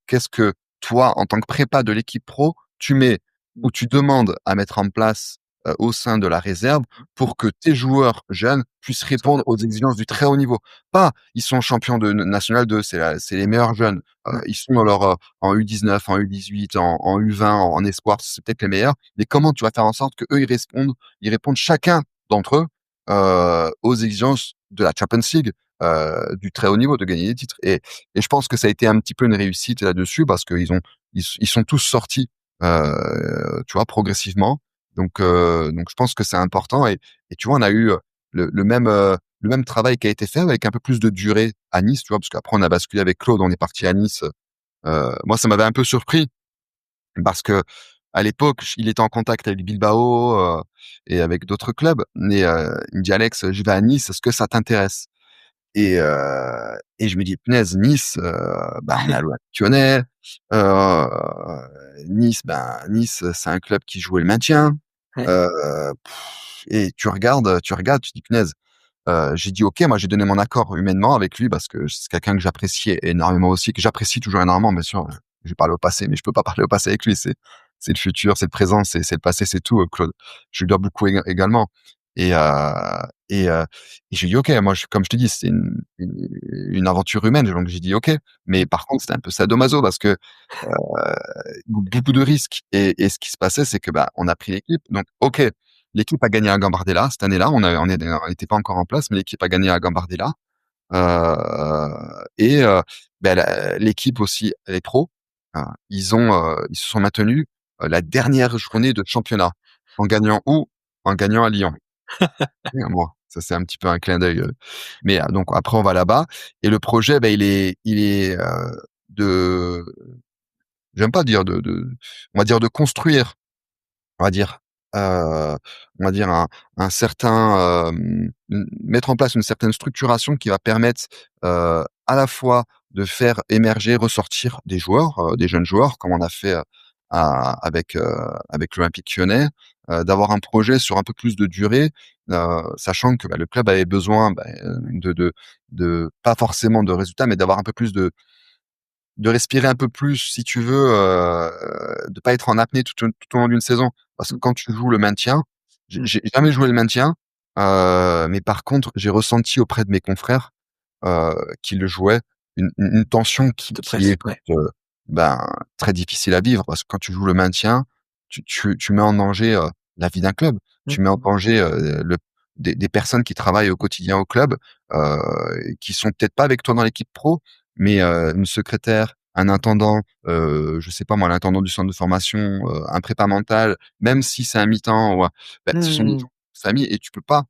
qu'est-ce que toi, en tant que prépa de l'équipe pro, tu mets ou tu demandes à mettre en place, au sein de la réserve, pour que tes joueurs jeunes puissent répondre aux exigences du très haut niveau? Pas, ils sont champions de national 2, c'est les meilleurs jeunes. Mmh. Ils sont dans en U19, en U18, en U20, en espoir, c'est peut-être les meilleurs. Mais comment tu vas faire en sorte qu'eux, ils répondent chacun d'entre eux, aux exigences de la Champions League, du très haut niveau, de gagner des titres. Et je pense que ça a été un petit peu une réussite là-dessus, parce ils sont tous sortis, tu vois, progressivement. Donc je pense que c'est important, et tu vois, on a eu, le même travail qui a été fait avec un peu plus de durée à Nice, tu vois? Parce qu'après on a basculé avec Claude, on est parti à Nice. Moi, ça m'avait un peu surpris, parce que à l'époque, il était en contact avec Bilbao, et avec d'autres clubs, mais il me dit: «Alex, je vais à Nice, est-ce que ça t'intéresse?» Et je me dis: «Punaise, Nice, bah, on a l'Olympique Lyonnais, heu, Nice, ben, Nice, c'est un club qui jouait le maintien». Ouais. Heu, et tu regardes, tu dis: «Punaise». J'ai dit: «OK», moi j'ai donné mon accord humainement avec lui, parce que c'est quelqu'un que j'appréciais énormément aussi, que j'apprécie toujours énormément, bien sûr. Je parle au passé, mais je peux pas parler au passé avec lui. C'est le futur, c'est le présent, c'est le passé, c'est tout, Claude. Je lui dois beaucoup également, et et heu et je lui ai dit: «OK». Moi, comme je te dis, c'est une aventure humaine, donc j'ai dit: «OK». Mais par contre, c'était un peu sadomaso, parce que, beaucoup de risques, et ce qui se passait, c'est que, bah, on a pris l'équipe, donc OK, l'équipe a gagné à Gambardella cette année-là. On était pas encore en place, mais l'équipe a gagné à Gambardella, et bah, l'équipe aussi, les pros, ils se sont maintenus, la dernière journée de championnat, en gagnant où? En gagnant à Lyon. Et bon, ça c'est un petit peu un clin d'œil, mais donc après on va là-bas, et le projet, bah, il est, de j'aime pas dire on va dire de construire, on va dire. heu, on va dire un certain, mettre en place une certaine structuration qui va permettre, à la fois de faire émerger, ressortir des jeunes joueurs comme on a fait, à avec l'Olympique Lyonnais, d'avoir un projet sur un peu plus de durée, sachant que, bah, le club avait besoin, de pas forcément de résultats, mais d'avoir un peu plus de respirer un peu plus, si tu veux, de pas être en apnée tout au long d'une saison. Parce que quand tu joues le maintien, Mmh. j'ai jamais joué le maintien, mais par contre, j'ai ressenti auprès de mes confrères, qui le jouaient, une tension De qui presse, est, ouais. heu, ben, très difficile à vivre. Parce que quand tu joues le maintien, tu mets en danger, la vie d'un club. Mmh. Tu mets en danger, le des personnes qui travaillent au quotidien au club, qui sont peut-être pas avec toi dans l'équipe pro, mais une secrétaire, un intendant, je sais pas moi, l'intendant du centre de formation, un prépa mental, même si c'est un mi-temps ou bah, ce sont des Mmh. gens de famille et tu peux pas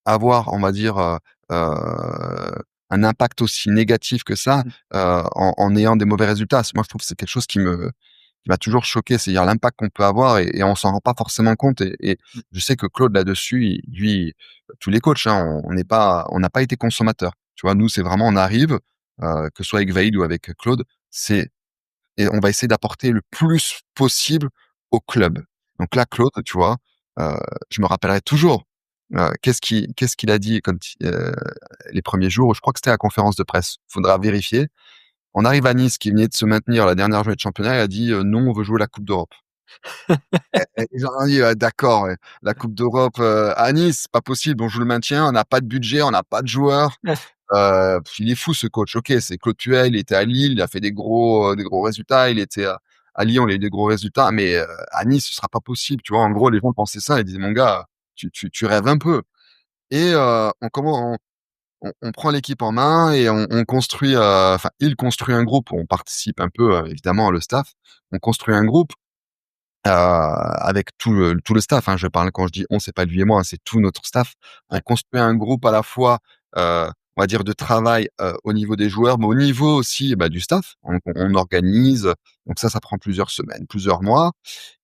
avoir, on va dire, un impact aussi négatif que ça, Mmh. en ayant des mauvais résultats. Moi, je trouve que c'est quelque chose qui m'a toujours choqué, c'est-à-dire l'impact qu'on peut avoir et on s'en rend pas forcément compte et Mmh. je sais que Claude là-dessus, lui, tous les coachs, hein, on n'a pas été consommateurs. Tu vois? Nous, c'est vraiment on arrive, que ce soit avec Vaïd ou avec Claude, c'est et on va essayer d'apporter le plus possible au club. Donc là, Claude, tu vois, heu, je me rappellerai toujours, qu'est-ce qu'il a dit les premiers jours? Je crois que c'était à la conférence de presse, faudra vérifier. On arrive à Nice qui venait de se maintenir la dernière journée de championnat, il a dit: «Non, on veut jouer la coupe d'Europe». Et ils ont dit: d'accord, ouais, la coupe d'Europe, à Nice, pas possible, on joue le maintien, on n'a pas de budget, on n'a pas de joueurs». Il est fou ce coach. OK, c'est Claude Puel, il était à Lille, il a fait des gros résultats, il était à Lyon, il a eu des gros résultats, mais à Nice, ce sera pas possible, tu vois? En gros, les gens pensaient ça, ils disaient: «Mon gars, tu rêves un peu» et on prend l'équipe en main et on construit, enfin, il construit un groupe, on participe un peu, évidemment, le staff. On construit un groupe, avec tout le staff, hein. Je parle quand je dis «on», c'est pas lui et moi, hein, c'est tout notre staff. On Ouais. construit un groupe à la fois, on va dire de travail, au niveau des joueurs, mais au niveau aussi, bah, du staff. On organise, donc ça prend plusieurs semaines, plusieurs mois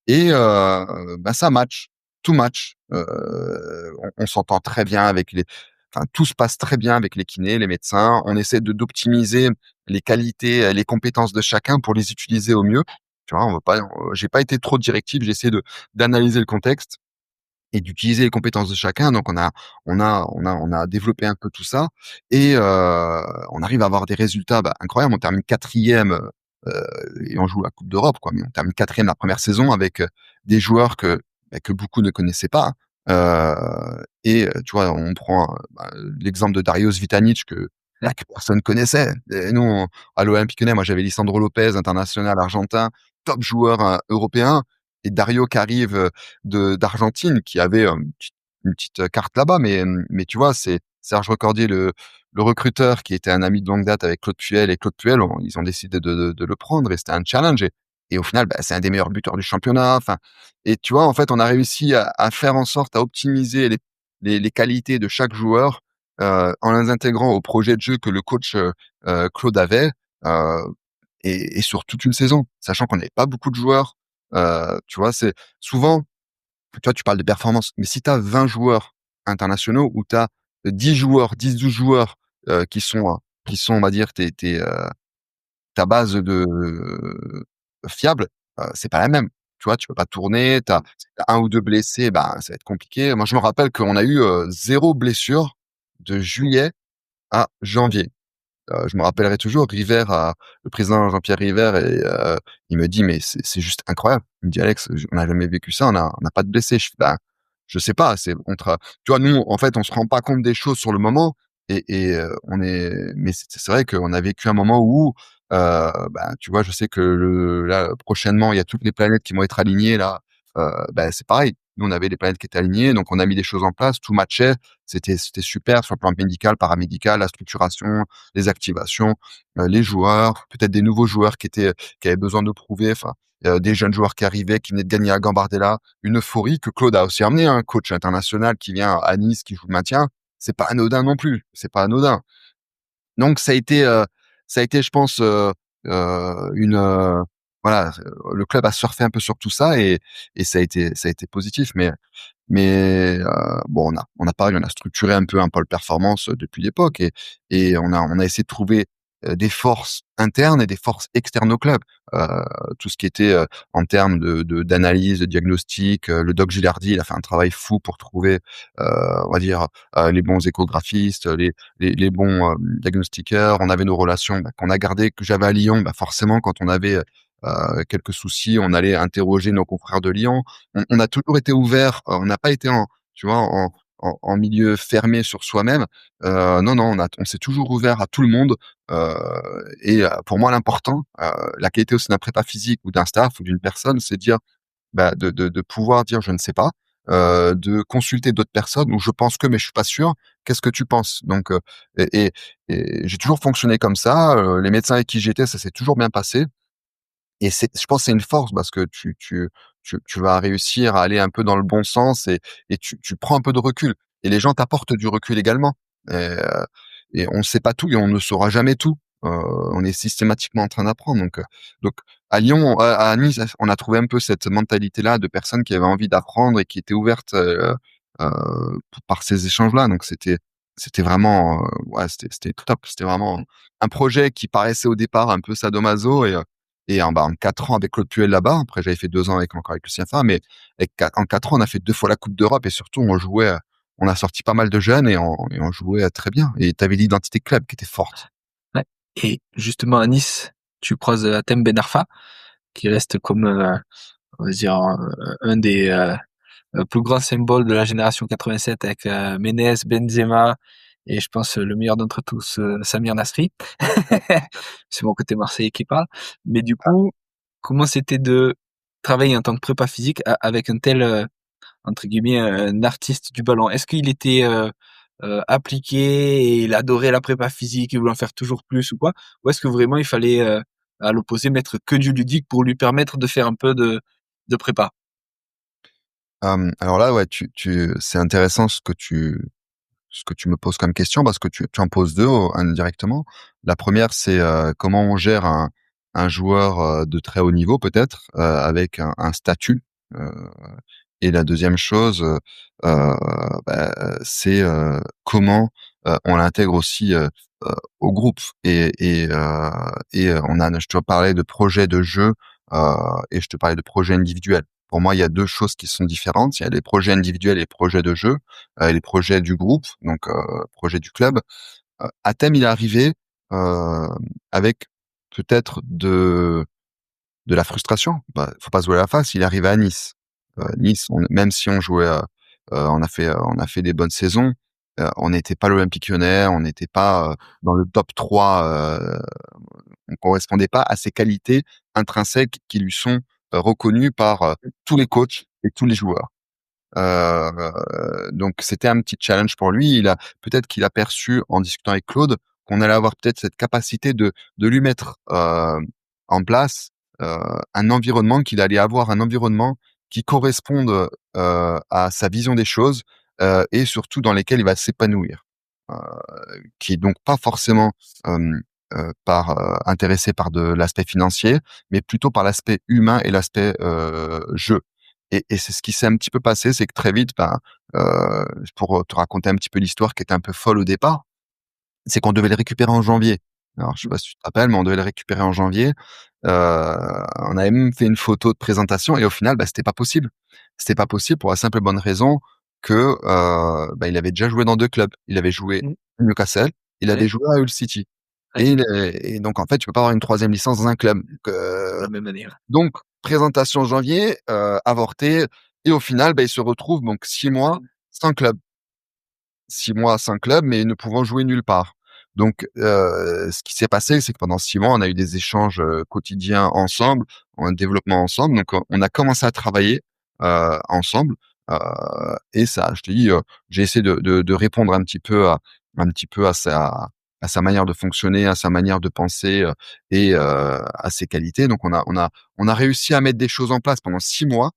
et bah, ça match, tout match. On s'entend très bien avec les enfin, tout se passe très bien avec les kinés, les médecins. On essaie d'optimiser les qualités, les compétences de chacun pour les utiliser au mieux. Tu vois? On veut pas j'ai pas été trop directif, j'ai essayé de d'analyser le contexte et d'utiliser les compétences de chacun. Donc on a développé un peu tout ça et on arrive à avoir des résultats, bah, incroyables. On termine 4e, et on joue la Coupe d'Europe, quoi, mais on termine 4e la première saison avec, des joueurs que beaucoup ne connaissaient pas, tu vois, on prend, bah, l'exemple de Darius Vitanic Mmh. que personne connaissait et nous, à l'Olympique Lyonnais, moi, j'avais Lisandro Lopez, international argentin, top joueur, européen et Dario qui arrive, de d'Argentine qui avait, une petite carte là-bas, mais tu vois, c'est Serge Recordier, le recruteur qui était un ami de longue date avec Claude Puel et Claude Puel, ils ont décidé de le prendre et c'était un challenge et au final, bah, c'est un des meilleurs buteurs du championnat. Enfin et tu vois, en fait, on a réussi à faire en sorte à optimiser les qualités de chaque joueur, en les intégrant au projet de jeu que le coach, Claude avait, heu et sur toute une saison. Sachant qu'on n'avait pas beaucoup de joueurs, tu vois? C'est souvent, tu vois, tu parles de performance, mais si tu as 20 joueurs internationaux ou tu as 10 joueurs, 10-12 joueurs, qui sont, on va dire, ta base de fiable, c'est pas la même. Tu vois? Tu peux pas tourner, tu as 1 ou 2 blessés, ben, ça va être compliqué. Moi, je me rappelle qu'on a eu, 0 blessure de juillet à janvier. Je me rappellerai toujours le président Jean-Pierre River et il me dit: «Mais c'est juste incroyable». Il me dit: «Alex, on n'a jamais vécu ça, on n'a pas de blessés». Je fais: «Ben, je sais pas, c'est on tra» tu vois? Nous, en fait, on se rend pas compte des choses sur le moment on est mais c'est vrai qu'on a vécu un moment où, ben, tu vois, je sais que là, prochainement, il y a toutes les planètes qui vont être alignées là, bah, c'est pareil. Nous, on avait les planètes qui étaient alignées, donc on a mis des choses en place, tout matchait, c'était super sur le plan médical, paramédical, la structuration, les activations, les joueurs, peut-être des nouveaux joueurs qui avaient besoin de prouver, enfin, des jeunes joueurs qui arrivaient, qui venaient de gagner à Gambardella, une euphorie que Claude a aussi amené, un coach international qui vient à Nice, qui joue le maintien, c'est pas anodin non plus, c'est pas anodin. Donc ça a été, je pense, une, voilà, le club a surfé un peu sur tout ça et ça a été positif. Mais bon, on a pareil, on a structuré un peu un pôle performance depuis l'époque et on a essayé de trouver des forces internes et des forces externes au club. Euh, Tout ce qui était en termes d'analyse, de diagnostic. Le doc Gilardi, il a fait un travail fou pour trouver, on va dire, les bons échographistes, les bons diagnostiqueurs. On avait nos relations qu'on a gardées, que j'avais à Lyon. Forcément, quand on avait quelques soucis, on allait interroger nos confrères de Lyon. On a toujours été ouvert. On n'a pas été tu vois, en milieu fermé sur soi-même. Non, non, on s'est toujours ouvert à tout le monde. Pour moi, l'important, la qualité aussi d'un prépa physique ou d'un staff ou d'une personne, c'est de dire, de pouvoir dire je ne sais pas, de consulter d'autres personnes où je pense que, mais je suis pas sûr. Qu'est-ce que tu penses? Donc, et j'ai toujours fonctionné comme ça. Les médecins avec qui j'étais, ça s'est toujours bien passé. Et je pense que c'est une force parce que tu vas réussir à aller un peu dans le bon sens et tu prends un peu de recul et les gens t'apportent du recul également. Et on ne sait pas tout et on ne saura jamais tout. On est systématiquement en train d'apprendre. Donc à Lyon, à Nice, on a trouvé un peu cette mentalité-là de personnes qui avaient envie d'apprendre et qui étaient ouvertes, par ces échanges-là. Donc c'était vraiment, ouais, c'était top. C'était vraiment un projet qui paraissait au départ un peu sadomaso en 4 ans avec Claude Puel là-bas, après j'avais fait 2 ans encore avec Lucien Favre, mais en 4 ans, on a fait 2 fois la Coupe d'Europe et surtout on jouait, on a sorti pas mal de jeunes et on jouait très bien. Et tu avais l'identité club qui était forte. Ouais. Et justement, à Nice, tu croises Hatem Ben Arfa, qui reste comme, on va dire, un des plus grands symboles de la génération 87 avec Menez, Benzema et je pense le meilleur d'entre tous, Samir Nasri. C'est mon côté marseillais qui parle. Mais du coup, comment c'était de travailler en tant que prépa physique avec un tel, entre guillemets, un artiste du ballon? Est-ce qu'il était appliqué et il adorait la prépa physique, il voulait en faire toujours plus ou quoi? Ou est-ce que vraiment il fallait, à l'opposé, mettre que du ludique pour lui permettre de faire un peu de prépa? Alors là, ouais, c'est intéressant ce que tu me poses comme question parce que tu en poses 2 indirectement. La première, c'est comment on gère un joueur de très haut niveau peut-être avec un statut. euh, et la deuxième chose, c'est comment on l'intègre aussi au groupe. Je te parlais de projet de jeu et je te parlais de projet individuel. Pour moi, il y a deux choses qui sont différentes. Il y a les projets individuels et les projets de jeu, les projets du groupe, donc projet du club. Athème, il est arrivé avec peut-être de la frustration. Faut pas se voiler la face. Il est arrivé à Nice. Nice, même si on jouait, on a fait des bonnes saisons. On n'était pas l'Olympique Lyonnais, on n'était pas dans le top 3. On correspondait pas à ses qualités intrinsèques qui lui sont reconnues par tous les coachs et tous les joueurs. Donc c'était un petit challenge pour lui. Peut-être qu'il a perçu en discutant avec Claude qu'on allait avoir peut-être cette capacité de lui mettre en place un environnement, qu'il allait avoir un environnement qui corresponde à sa vision des choses et surtout dans lesquels il va s'épanouir. Euh, qui est donc pas forcément intéressé par de l'aspect financier, mais plutôt par l'aspect humain et l'aspect jeu. Et c'est ce qui s'est un petit peu passé, c'est que très vite, pour te raconter un petit peu l'histoire qui était un peu folle au départ, c'est qu'on devait le récupérer en janvier. Alors, je sais pas si tu te rappelles, mais on devait le récupérer en janvier. On avait même fait une photo de présentation et au final, c'était pas possible. C'était pas possible pour la simple et bonne raison que il avait déjà joué dans 2 clubs. Il avait joué Mmh. à Newcastle, il avait Ouais, joué à Hull City. ouais, Et donc en fait, tu peux pas avoir une troisième licence dans un club. de la même manière. Donc présentation janvier, avorté et au final, il se retrouve donc 6 mois sans club. 6 mois sans club, mais ne pouvant jouer nulle part. Donc, ce qui s'est passé, c'est que pendant 6 mois, on a eu des échanges quotidiens ensemble, un développement ensemble. Donc, on a commencé à travailler ensemble. Et ça, je te dis, j'ai essayé de répondre un petit peu à sa manière de fonctionner, à sa manière de penser et à ses qualités. Donc, on a réussi à mettre des choses en place pendant 6 mois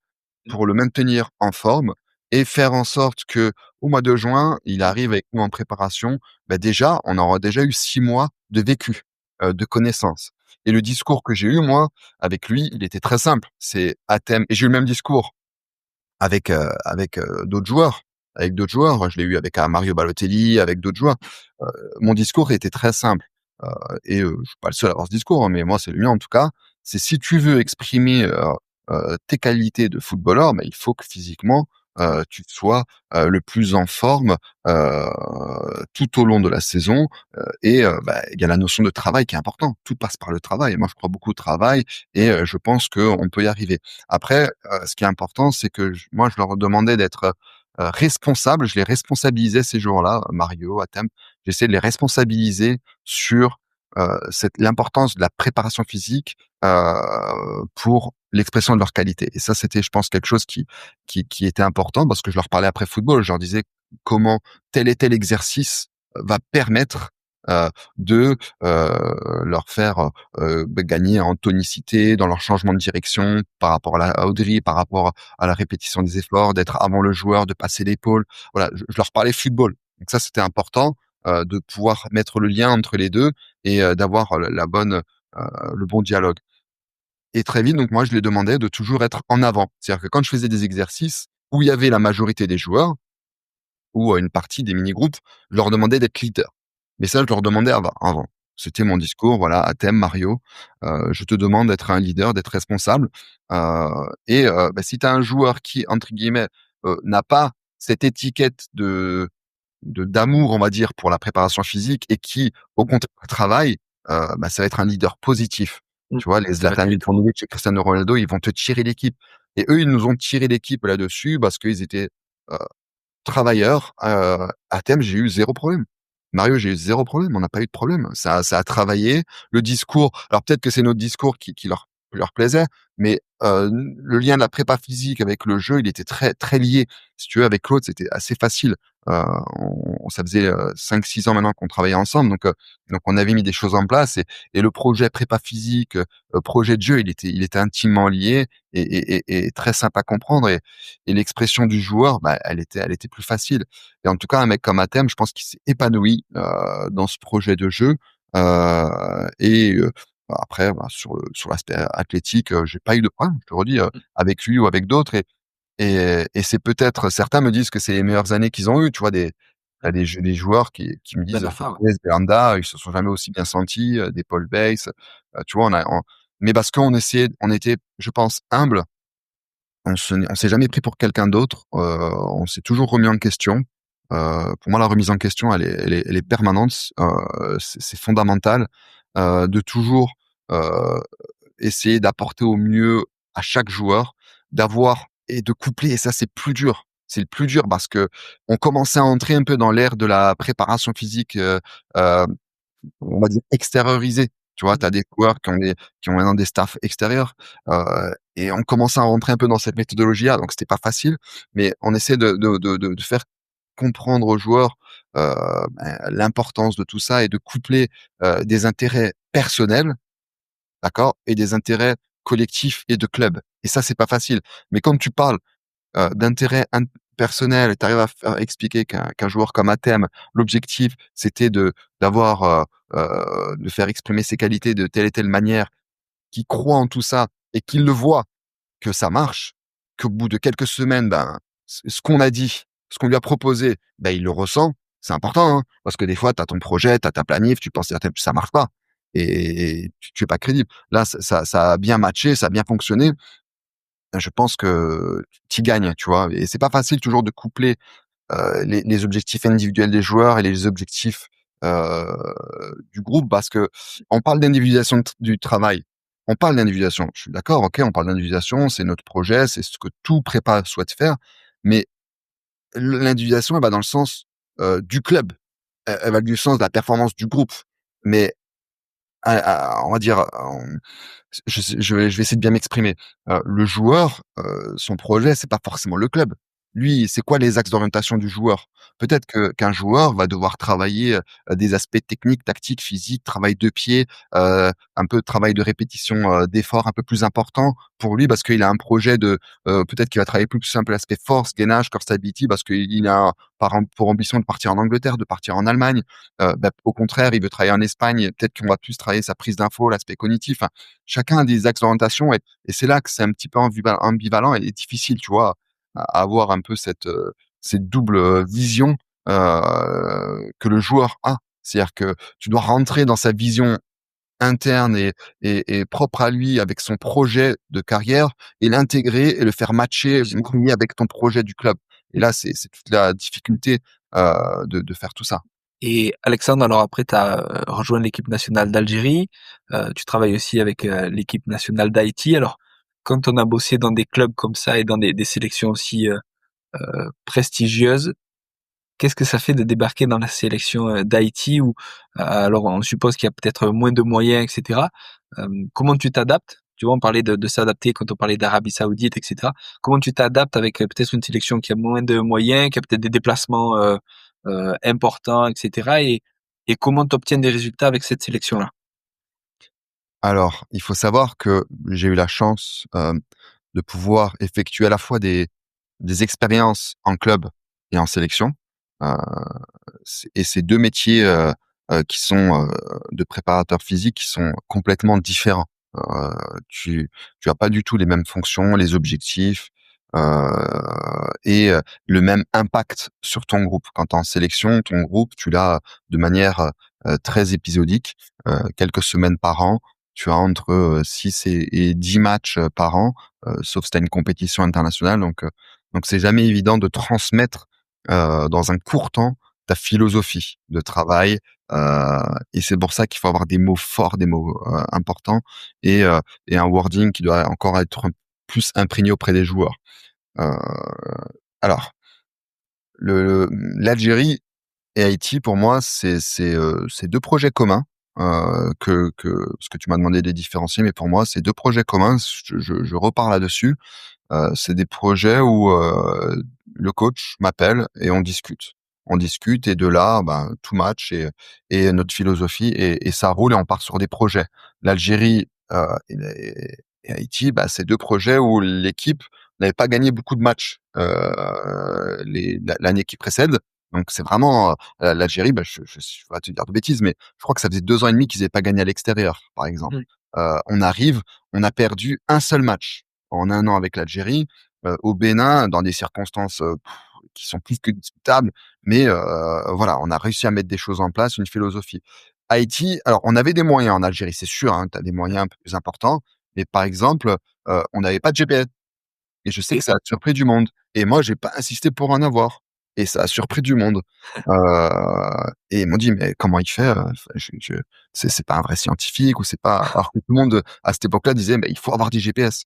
pour le maintenir en forme et faire en sorte que au mois de juin, il arrive avec nous en préparation. Déjà, on aura déjà eu 6 mois de vécu, de connaissances. Et le discours que j'ai eu, moi, avec lui, il était très simple. C'est à thème, et j'ai eu le même discours avec d'autres joueurs. Avec d'autres joueurs, je l'ai eu avec Mario Balotelli, avec d'autres joueurs. Heu, Mon discours était très simple, heu je suis pas le seul à avoir ce discours, hein, mais moi, c'est le mien en tout cas. C'est si tu veux exprimer, tes qualités de footballeur, bah, il faut que physiquement, tu sois, le plus en forme, heu, tout au long de la saison, bah, il y a la notion de travail qui est important. Tout passe par le travail. Moi, je crois beaucoup au travail je pense qu'on peut y arriver. Après, ce qui est important, c'est que moi, je leur demandais d'être, responsables. Je les responsabilisais ces jours-là, Mario, Athème. J'essayais de les responsabiliser sur, l'importance de la préparation physique, pour l'expression de leur qualité et ça, c'était, je pense, quelque chose qui était important parce que je leur parlais après football. Je leur disais comment tel et tel exercice va permettre, heu, de, leur faire, gagner en tonicité dans leur changement de direction par rapport au dribble, par rapport à la répétition des efforts, d'être avant le joueur, de passer l'épaule. Voilà, je leur parlais football. Donc ça, c'était important, de pouvoir mettre le lien entre les 2 d'avoir, le bon dialogue. Et très vite, donc moi, je lui demandais de toujours être en avant. C'est-à-dire que quand je faisais des exercices où il y avait la majorité des joueurs ou, une partie des mini-groupes, je leur demandais d'être leader. Mais ça, je leur demandais avant. C'était mon discours, voilà: «À thème Mario, je te demande d'être un leader, d'être responsable, bah, si tu as un joueur qui, entre guillemets, n'a pas cette étiquette d'amour, on va dire, pour la préparation physique et qui, au contraire, travaille, bah, ça va être un leader positif. Mmh. Tu vois, les Ouais, Zlatan Ibrahimovic et Cristiano Ronaldo, ils vont te tirer l'équipe et eux, ils nous ont tiré l'équipe là-dessus parce qu'ils étaient, heu, travailleurs. À thème, j'ai eu zéro problème. Mario, j'ai eu zéro problème, on n'a pas eu de problème. Ça a travaillé. Le discours, alors peut-être que c'est notre discours qui leur plaisait, mais le lien de la prépa physique avec le jeu, il était très, très lié. Si tu veux, avec Claude, c'était assez facile. Heu, on ça faisait, 5-6 ans maintenant qu'on travaillait ensemble, donc on avait mis des choses en place et le projet prépa physique, projet de jeu, il était intimement lié et très simple à comprendre et l'expression du joueur, bah, elle était plus facile et en tout cas, un mec comme Athème, je pense qu'il s'est épanoui, dans ce projet de jeu, après, bah, sur l'aspect athlétique, j'ai pas eu de problème, je te redis, avec lui ou avec d'autres et c'est peut-être certains me disent que c'est les meilleures années qu'ils ont eues, tu vois? Des joueurs qui me disent, Parfois, ouais. Fernandes, Belhanda, ils se sont jamais aussi bien sentis, des Paul Bates, tu vois? Mais parce on était, je pense, humbles. On s'est jamais pris pour quelqu'un d'autre, on s'est toujours remis en question. Pour moi, la remise en question, elle est permanente, c'est fondamental, de toujours, heu, essayer d'apporter au mieux à chaque joueur, d'avoir et de coupler et ça, c'est plus dur. C'est le plus dur parce qu'on commençait à entrer un peu dans l'ère de la préparation physique, heu on va dire extériorisé. Tu vois? Tu as des joueurs qui ont maintenant des staffs extérieurs, et on commençait à rentrer un peu dans cette méthodologie-là, donc c'était pas facile, mais on essaie de faire comprendre aux joueurs, heu, l'importance de tout ça et de coupler, des intérêts personnels, d'accord? Et des intérêts collectifs et de club et ça, c'est pas facile. Mais quand tu parles d'intérêt personnel, tu arrives à faire expliquer qu'un joueur comme Athème, l'objectif, c'était de faire exprimer ses qualités de telle et telle manière, qu'il croit en tout ça et qu'il le voit que ça marche, qu'au bout de quelques semaines, ben, ce qu'on a dit, ce qu'on lui a proposé, ben, il le ressent. C'est important, hein, parce que des fois, tu as ton projet, tu as ta planif, tu penses ça marche pas et tu es pas crédible. Là, ça a bien matché, ça a bien fonctionné. Je pense que tu gagnes, tu vois? Et c'est pas facile toujours de coupler, les objectifs individuels des joueurs et les objectifs, heu, du groupe parce qu'on parle d'individualisation du travail. On parle d'individualisation. Je suis d'accord, OK, on parle d'individualisation, c'est notre projet, c'est ce que tout prépa souhaite faire, mais l'individualisation, elle va dans le sens, du club. Elle va dans le sens de la performance du groupe. Mais on va dire, je vais essayer de bien m'exprimer. Le joueur, son projet, c'est pas forcément le club. lui, c'est quoi les axes d'orientation du joueur? Peut-être qu'un joueur va devoir travailler, des aspects techniques, tactiques, physiques, travail de pied, un peu de travail de répétition, d'effort un peu plus important pour lui parce qu'il a un projet de, peut-être qu'il va travailler plus simple l'aspect force, gainage, core stability parce qu'il a pour ambition de partir en Angleterre, de partir en Allemagne. Au contraire, il veut travailler en Espagne, peut-être qu'on va plus travailler sa prise d'info, l'aspect cognitif. Enfin, chacun a des axes d'orientation et c'est là que c'est un petit peu ambivalent et difficile, tu vois, à avoir un peu cette double, vision, que le joueur a. C'est-à-dire que tu dois rentrer dans sa vision interne et propre à lui avec son projet de carrière et l'intégrer et le faire matcher, m'aligner avec ton projet du club. Et là, c'est toute la difficulté, de faire tout ça. Et Alexandre, alors après, tu as rejoint l'équipe nationale d'Algérie, tu travailles aussi avec l'équipe nationale d'Haïti. Alors, quand on a bossé dans des clubs comme ça et dans des sélections aussi prestigieuses, qu'est-ce que ça fait de débarquer dans la sélection d'Haïti où, alors on suppose qu'il y a peut-être moins de moyens, etc. Comment tu t'adaptes? Tu vois, on parlait de s'adapter quand on parlait d'Arabie Saoudite, etc. Comment tu t'adaptes avec peut-être une sélection qui a moins de moyens, qui a peut-être des déplacements importants, etc. Et comment tu obtiens des résultats avec cette sélection-là? Alors, il faut savoir que j'ai eu la chance, de pouvoir effectuer à la fois des expériences en club et en sélection. Heu, c'est 2 métiers, qui sont, de préparateur physique qui sont complètement différents. Heu, tu tu as pas du tout les mêmes fonctions, les objectifs, le même impact sur ton groupe. Quand tu es en sélection, ton groupe, tu l'as de manière, très épisodique, quelques semaines par an. Tu as entre, 6 et 10 matchs, par an, sauf si tu as une compétition internationale donc c'est jamais évident de transmettre, dans un court temps, ta philosophie de travail, et c'est pour ça qu'il faut avoir des mots forts, des mots, importants et un wording qui doit encore être plus imprégné auprès des joueurs. Heu, alors l'Algérie et Haïti pour moi c'est 2 projets communs, que parce que tu m'as demandé de les différencier, mais pour moi c'est 2 projets communs. Je repars là-dessus. C'est des projets où, le coach m'appelle et on discute. On discute et de là, ben, tout match et notre philosophie et ça roule et on part sur des projets. L'Algérie, et Haïti, bah, c'est 2 projets où l'équipe n'avait pas gagné beaucoup de matchs, l'année qui précède. Donc c'est vraiment, l'Algérie, bah, je vais pas te dire de bêtises, mais je crois que ça faisait 2 ans et demi qu'ils n'avaient pas gagné à l'extérieur, par exemple. Mmh. On arrive, on a perdu un seul match en un an avec l'Algérie, au Bénin, dans des circonstances, qui sont plus que discutables, mais voilà, on a réussi à mettre des choses en place, une philosophie. Haïti, alors on avait des moyens en Algérie, c'est sûr, hein, tu as des moyens un peu plus importants, mais par exemple, on n'avait pas de GPS et je sais Et que ça a surpris du monde et moi j'ai pas insisté pour en avoir et ça a surpris du monde, heu et ils m'ont dit: «Mais comment il fait?» Enfin je c'est pas un vrai scientifique ou c'est pas alors que tout le monde, à cette époque-là disait: «Mais il faut avoir des GPS».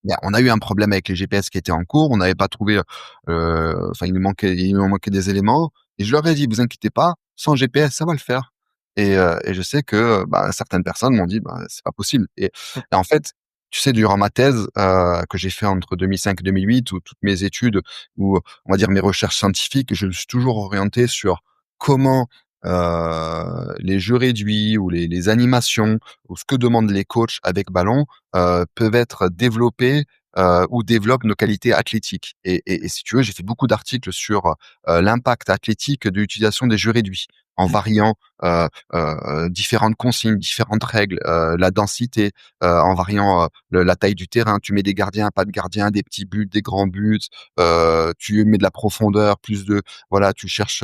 Bien, on a eu un problème avec les GPS qui étaient en cours. On n'avait pas trouvé, enfin, il nous manquait des éléments et je leur ai dit: «Vous inquiétez pas, sans GPS, ça va le faire» et je sais que, bah, certaines personnes m'ont dit: «Bah, c'est pas possible» et en fait, tu sais, durant ma thèse, que j'ai fait entre 2005 et 2008 ou toutes mes études ou on va dire mes recherches scientifiques, je me suis toujours orienté sur comment, les jeux réduits ou les animations ou ce que demandent les coachs avec ballon, peuvent être développés, ou développent nos qualités athlétiques et si tu veux, j'ai fait beaucoup d'articles sur, l'impact athlétique de l'utilisation des jeux réduits, en variant, différentes consignes, différentes règles, la densité, en variant, la taille du terrain. Tu mets des gardiens, pas de gardiens, des petits buts, des grands buts, tu mets de la profondeur, plus de voilà, tu cherches,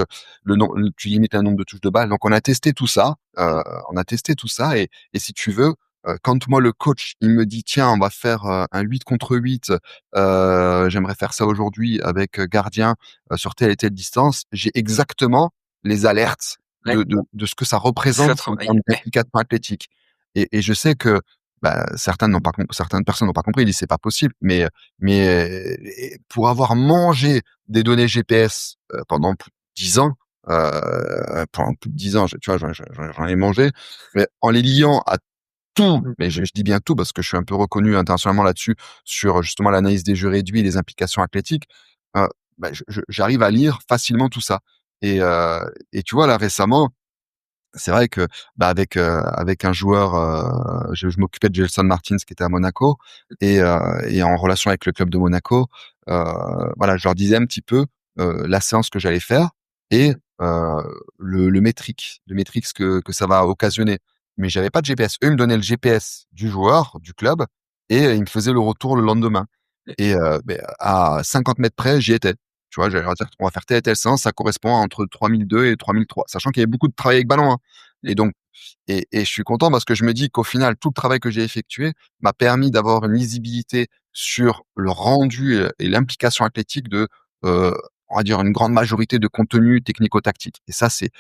tu limites un nombre de touches de balle. Donc on a testé tout ça, et si tu veux, quand moi le coach, il me dit: «Tiens, on va faire, un 8 contre 8, j'aimerais faire ça aujourd'hui avec, gardien, sur telle et telle distance», j'ai exactement les alertes ouais, de ce que ça c'est le représente en travail. termes Ouais. d'implication athlétique et je sais que, bah, certaines personnes n'ont pas compris. Ils disent: «C'est pas possible», mais pour avoir mangé des données GPS, pendant plus de 10 ans, pendant plus de 10 ans, tu vois, j'en ai mangé, mais en les liant à tout, Mmh. mais je dis bien tout parce que je suis un peu reconnu internationalement là-dessus, sur justement l'analyse des jeux réduits et les implications athlétiques. j'arrive à lire facilement tout ça. Et tu vois, là, récemment, c'est vrai que, avec un joueur, je m'occupais de Gelson Martins qui était à Monaco et en relation avec le club de Monaco, heu, voilà, je leur disais un petit peu, la séance que j'allais faire et le métrique que ça va occasionner. Mais j'avais pas de GPS. Eux, ils me donnaient le GPS du joueur, du club et ils me faisaient le retour le lendemain et à 50 mètres près, j'y étais. Tu vois? J'allais leur dire: «On va faire telle et telle séance, ça correspond à entre 3002 et 3003», sachant qu'il y avait beaucoup de travail avec ballon, hein. Et donc je suis content parce que je me dis qu'au final, tout le travail que j'ai effectué m'a permis d'avoir une lisibilité sur le rendu et l'implication athlétique de, heu, on va dire une grande majorité de contenus technico-tactiques et ça, c'est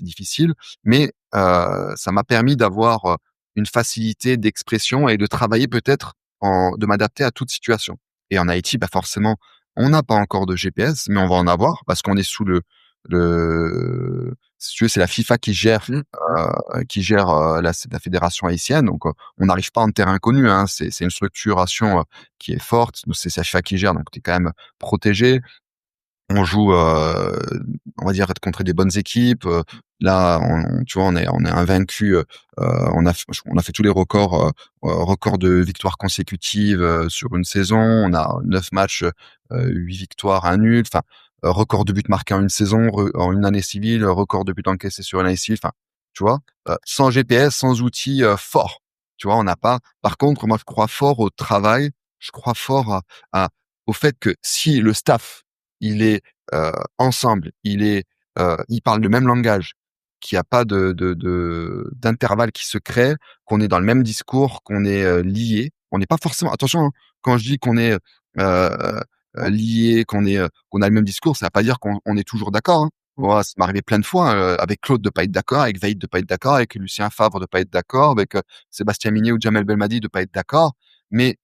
difficile, mais ça m'a permis d'avoir, une facilité d'expression et de travailler peut-être de m'adapter à toute situation. Et en Haïti, bah, forcément, on n'a pas encore de GPS, mais on va en avoir parce qu'on est sous si tu veux, c'est la FIFA qui gère la fédération haïtienne. Donc, on n'arrive pas en terrain inconnu, hein. C'est une structuration qui est forte. Donc, c'est la FIFA qui gère, donc tu es quand même protégé. On joue, on va dire contre des bonnes équipes. Là, tu vois, on est invaincu. On a fait tous les records de victoires consécutives sur une saison. On a 9 matchs, 8 victoires, 1 nul. Enfin, record de buts marqués en une saison, en une année civile, record de buts encaissés sur une année civile. Enfin, tu vois, sans GPS, sans outils forts. Tu vois, on n'a pas. Par contre, moi, je crois fort au travail. Je crois fort au fait que si le staff il est ensemble, il parle le même langage, qu'il y a pas d'intervalle qui se crée, qu'on est dans le même discours, qu'on est liés. On n'est pas forcément, attention, hein, quand je dis qu'on est liés, qu'on a le même discours, ça ne veut pas dire qu'on est toujours d'accord, hein. Moi, ça m'est arrivé plein de fois, avec Claude de pas être d'accord, avec Veid de pas être d'accord, avec Lucien Favre de pas être d'accord, avec Sébastien Mignet ou Jamel Belmadi de pas être d'accord. Mais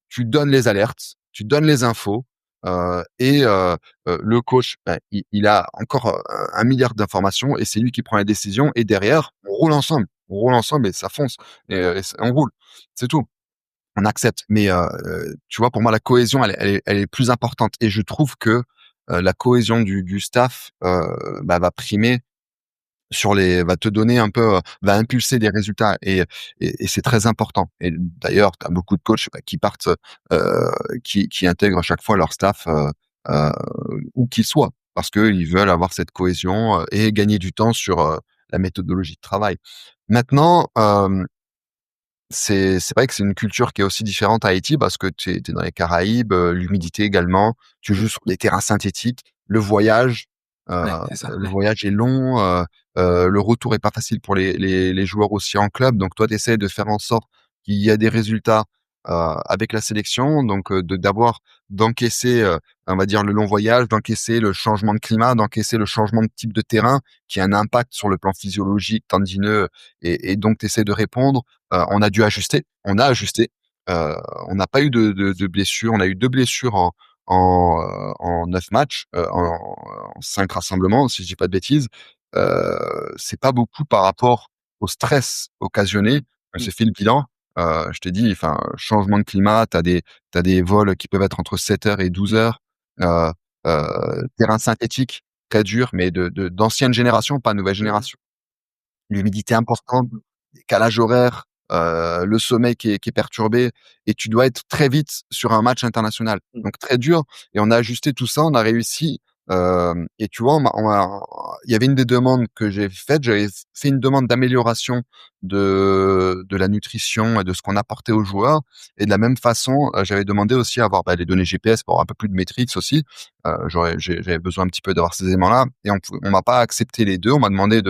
tu donnes les alertes, tu donnes les infos, le coach, bah, il a encore, 1 milliard d'informations et c'est lui qui prend la décision et derrière, on roule ensemble et ça fonce et on roule. C'est tout. On accepte. Mais tu vois, pour moi, la cohésion, elle est plus importante et je trouve que, la cohésion du staff, va primer va te donner un peu, va impulser des résultats et c'est très important. Et d'ailleurs, tu as beaucoup de coachs, qui partent, qui intègrent à chaque fois leur staff, heu, où qu'ils soient, parce qu'ils veulent avoir cette cohésion, et gagner du temps sur, la méthodologie de travail. Maintenant, c'est vrai que c'est une culture qui est aussi différente à Haïti parce que tu es dans les Caraïbes, l'humidité également, tu joues sur des terrains synthétiques, heu, Ouais, c'est ça, le ouais. voyage est long, le retour est pas facile pour les joueurs aussi en club. Donc toi, tu essaies de faire en sorte qu'il y a des résultats, avec la sélection, donc d'encaisser, on va dire le long voyage, d'encaisser le changement de climat, d'encaisser le changement de type de terrain qui a un impact sur le plan physiologique, tendineux et donc tu essaies de répondre. On a dû ajuster, on a ajusté. Heu, on n'a pas eu de blessures. On a eu 2 blessures en 9 matchs, en 5 rassemblements, si je dis pas de bêtises. C'est pas beaucoup par rapport au stress occasionné. On Mmh. s'est fait le bilan. Je t'ai dit, enfin, changement de climat, tu as des vols qui peuvent être entre 7 heures et 12 heures. Heu terrain synthétique, très dur, mais d'ancienne génération, pas nouvelle Mmh. génération. L'humidité importante, décalage horaire, le sommeil qui est perturbé et tu dois être très vite sur un match international. Mmh. Donc très dur et on a ajusté tout ça, on a réussi, et tu vois, il y avait une des demandes que j'ai faites, j'avais fait une demande d'amélioration de la nutrition et de ce qu'on apportait aux joueurs et de la même façon, j'avais demandé aussi à avoir, les données GPS pour avoir un peu plus de métriques aussi. J'avais besoin un petit peu d'avoir ces éléments-là et on m'a pas accepté les 2. On m'a demandé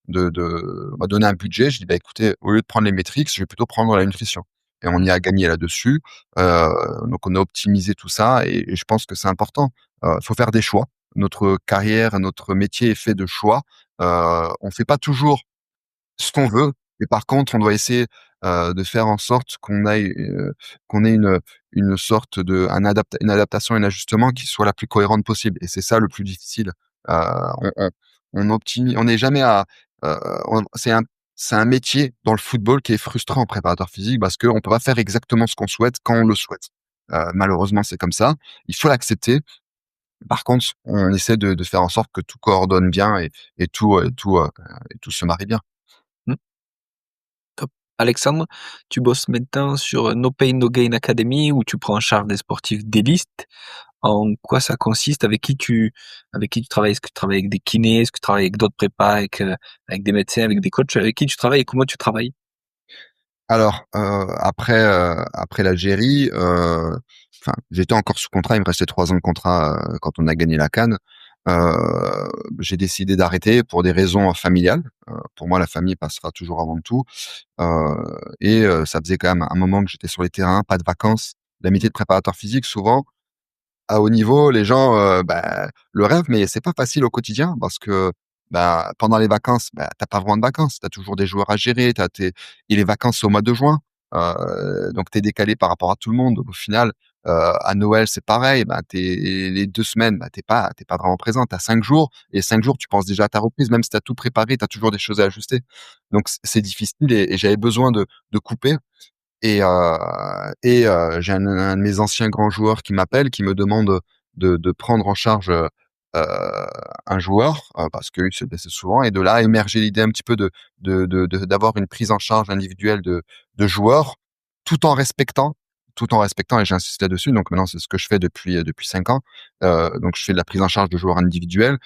on m'a donné un budget. Je dis: «Bah, écoutez, au lieu de prendre les métriques, je vais plutôt prendre la nutrition» et on y a gagné là-dessus. Heu, donc on a optimisé tout ça et je pense que c'est important. Il faut faire des choix. Notre carrière, notre métier est fait de choix. On fait pas toujours ce qu'on veut, mais par contre, on doit essayer, de faire en sorte qu'on ait une sorte une adaptation, un ajustement qui soit la plus cohérente possible et c'est ça le plus difficile. Heu, on n'est jamais à, heu, on c'est un métier dans le football qui est frustrant en préparateur physique parce qu'on peut pas faire exactement ce qu'on souhaite quand on le souhaite. Malheureusement, c'est comme ça. Il faut l'accepter. Par contre, on essaie de faire en sorte que tout coordonne bien et tout se marie bien. Mmh, top. Alexandre, tu bosses maintenant sur No Pain No Gain Academy où tu prends en charge des sportifs d'élite. En quoi ça consiste? Avec qui tu travailles? Est-ce que tu travailles avec des kinés? Est-ce que tu travailles avec d'autres prépas, avec des médecins, avec des coachs? Avec qui tu travailles et comment tu travailles? Alors, après l'Algérie, enfin, j'étais encore sous contrat, il me restait 3 ans de contrat, quand on a gagné la CAN. J'ai décidé d'arrêter pour des raisons familiales. Pour moi, la famille passera toujours avant tout. Ça faisait quand même un moment que j'étais sur les terrains, pas de vacances. La métier de préparateur physique, souvent, à haut niveau, les gens, le rêvent, mais c'est pas facile au quotidien parce que, bah, pendant les vacances, bah, tu pas vraiment de vacances. Tu as toujours des joueurs à gérer, tu tes et les vacances, c'est au mois de juin, donc tu es décalé par rapport à tout le monde. Donc au final, à Noël, c'est pareil, bah, tu les 2 semaines, bah, tu pas vraiment présent. Tu as 5 jours et 5 jours, tu penses déjà à ta reprise, même si tu as tout préparé, tu as toujours des choses à ajuster. Donc c'est difficile et j'avais besoin de couper j'ai un de mes anciens grands joueurs qui m'appelle, qui me demande de prendre en charge, un joueur, parce qu'il se blessait souvent et de là a émergé l'idée un petit peu d'avoir une prise en charge individuelle de joueurs, tout en respectant et j'insiste là-dessus, donc maintenant c'est ce que je fais depuis 5 ans. Donc je fais de la prise en charge de joueurs individuels,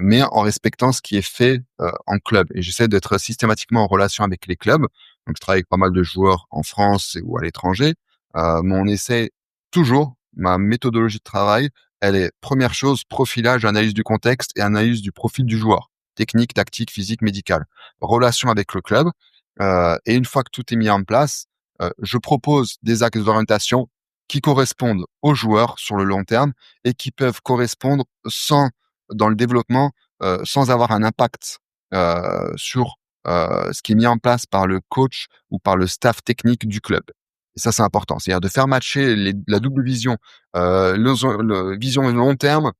mais en respectant ce qui est fait, en club et j'essaie d'être systématiquement en relation avec les clubs. Donc je travaille avec pas mal de joueurs en France ou à l'étranger, mais on essaie toujours ma méthodologie de travail, elle est première chose, profilage, analyse du contexte et analyse du profil du joueur. Technique, tactique, physique, médicale. Relation avec le club, et une fois que tout est mis en place, je propose des axes d'orientation qui correspondent aux joueurs sur le long terme et qui peuvent correspondre dans le développement, sans avoir un impact, sur ce qui est mis en place par le coach ou par le staff technique du club. Et ça, c'est important. C'est-à-dire de faire matcher la double vision, vision long terme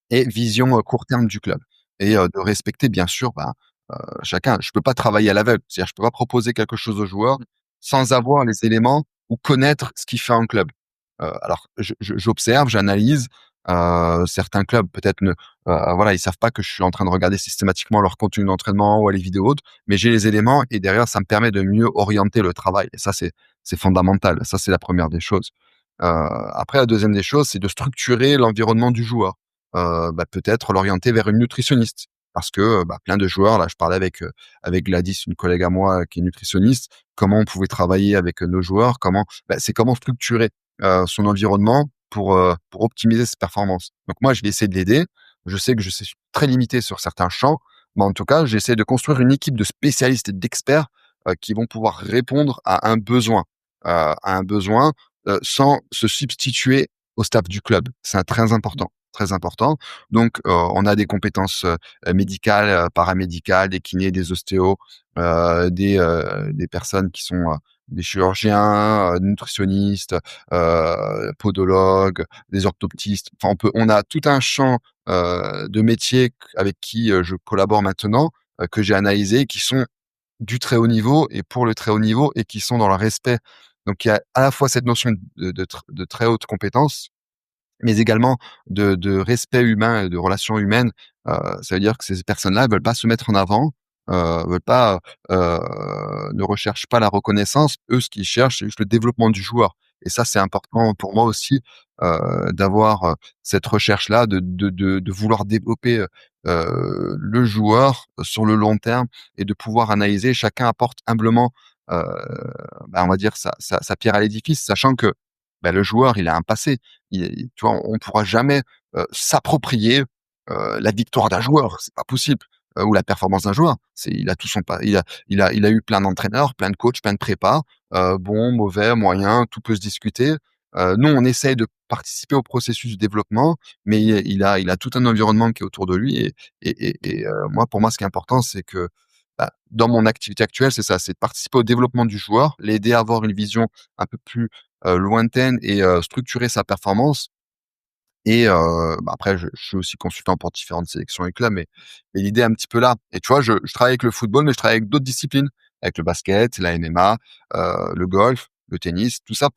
et vision court terme du club. Et de respecter, bien sûr, chacun. Je peux pas travailler à l'aveugle. C'est-à-dire, je peux pas proposer quelque chose aux joueurs sans avoir les éléments ou connaître ce qu'il fait en club. Alors, j'observe, j'analyse. Certains clubs peut-être voilà, ils savent pas que je suis en train de regarder systématiquement leur contenu d'entraînement ou les vidéos autres, mais j'ai les éléments et derrière, ça me permet de mieux orienter le travail. Et ça, c'est fondamental. Ça, c'est la première des choses. Après, la deuxième des choses, c'est de structurer l'environnement du joueur. Peut-être l'orienter vers une nutritionniste parce que, plein de joueurs, là, je parlais avec Gladys, une collègue à moi qui est nutritionniste, comment on pouvait travailler avec nos joueurs, comment structurer, son environnement pour optimiser ses performances. Donc moi, je vais essayer de l'aider. Je sais que je suis très limité sur certains champs, mais en tout cas, j'essaie de construire une équipe de spécialistes et d'experts, qui vont pouvoir répondre à un besoin, sans se substituer au staff du club. C'est un très important, très important. Donc, on a des compétences, médicales, paramédicales, des kinés, des ostéos, des personnes qui sont, des chirurgiens, nutritionnistes, podologues, des orthoptistes. Enfin, on a tout un champ, de métiers avec qui, je collabore maintenant, que j'ai analysé, qui sont du très haut niveau et pour le très haut niveau et qui sont dans le respect. Donc il y a à la fois cette notion de très haute compétence, mais également de respect humain et de relations humaines. Ça veut dire que ces personnes-là, elles veulent pas se mettre en avant, veulent pas, ne recherchent pas la reconnaissance. Eux, ce qu'ils cherchent, c'est juste le développement du joueur et ça, c'est important pour moi aussi, d'avoir, cette recherche-là, de vouloir développer, le joueur sur le long terme et de pouvoir analyser. Chacun apporte humblement, heu, on va dire sa pierre à l'édifice, sachant que, le joueur, il a un passé. Tu vois, on pourra jamais, s'approprier, la victoire d'un joueur, c'est pas possible, ou la performance d'un joueur. Il a tout son pas il a eu plein d'entraîneurs, plein de coachs, plein de prépas, bons, mauvais, moyens, tout peut se discuter. Nous, on essaye de participer au processus de développement, mais il a tout un environnement qui est autour de lui moi, pour moi, ce qui est important, c'est que, dans mon activité actuelle, c'est ça, c'est de participer au développement du joueur, l'aider à avoir une vision un peu plus, lointaine et structurer sa performance après je suis aussi consultant pour différentes sélections et clubs, mais l'idée est un petit peu là et tu vois, je travaille avec le football, mais je travaille avec d'autres disciplines, avec le basket, la MMA, le golf, le tennis, tout ça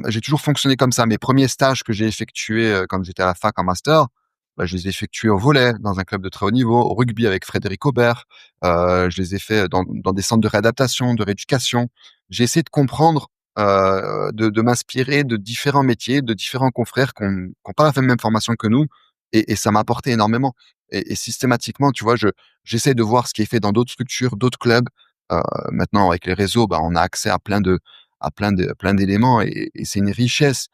j'ai toujours fonctionné comme ça. Mes premiers stages que j'ai effectués quand j'étais à la fac en master, bah, je les ai effectués au volley, dans un club de très haut niveau, au rugby avec Frédéric Aubert. Je les ai fait dans des centres de réadaptation, de rééducation. J'ai essayé de comprendre, de m'inspirer de différents métiers, de différents confrères qui ont pas la même formation que nous, et ça m'a apporté énormément. Et systématiquement, tu vois, j'essaie de voir ce qui est fait dans d'autres structures, d'autres clubs. Euh, Maintenant, avec les réseaux, bah, on a accès à plein d'éléments, et c'est une richesse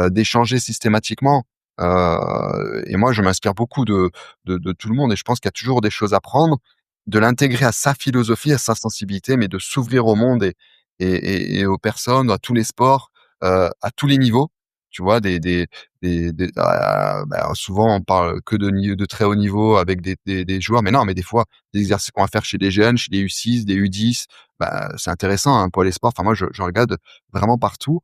d'échanger systématiquement. Et moi, je m'inspire beaucoup de tout le monde, et je pense qu'il y a toujours des choses à prendre, de l'intégrer à sa philosophie, à sa sensibilité, mais de s'ouvrir au monde et aux personnes, à tous les sports, à tous les niveaux. Tu vois, bah, souvent on parle que de très haut niveau avec des joueurs, mais non, mais des fois des exercices qu'on va faire chez des jeunes, chez des U6, des U10, bah, c'est intéressant, hein, pour les sports. Enfin, moi, je regarde vraiment partout,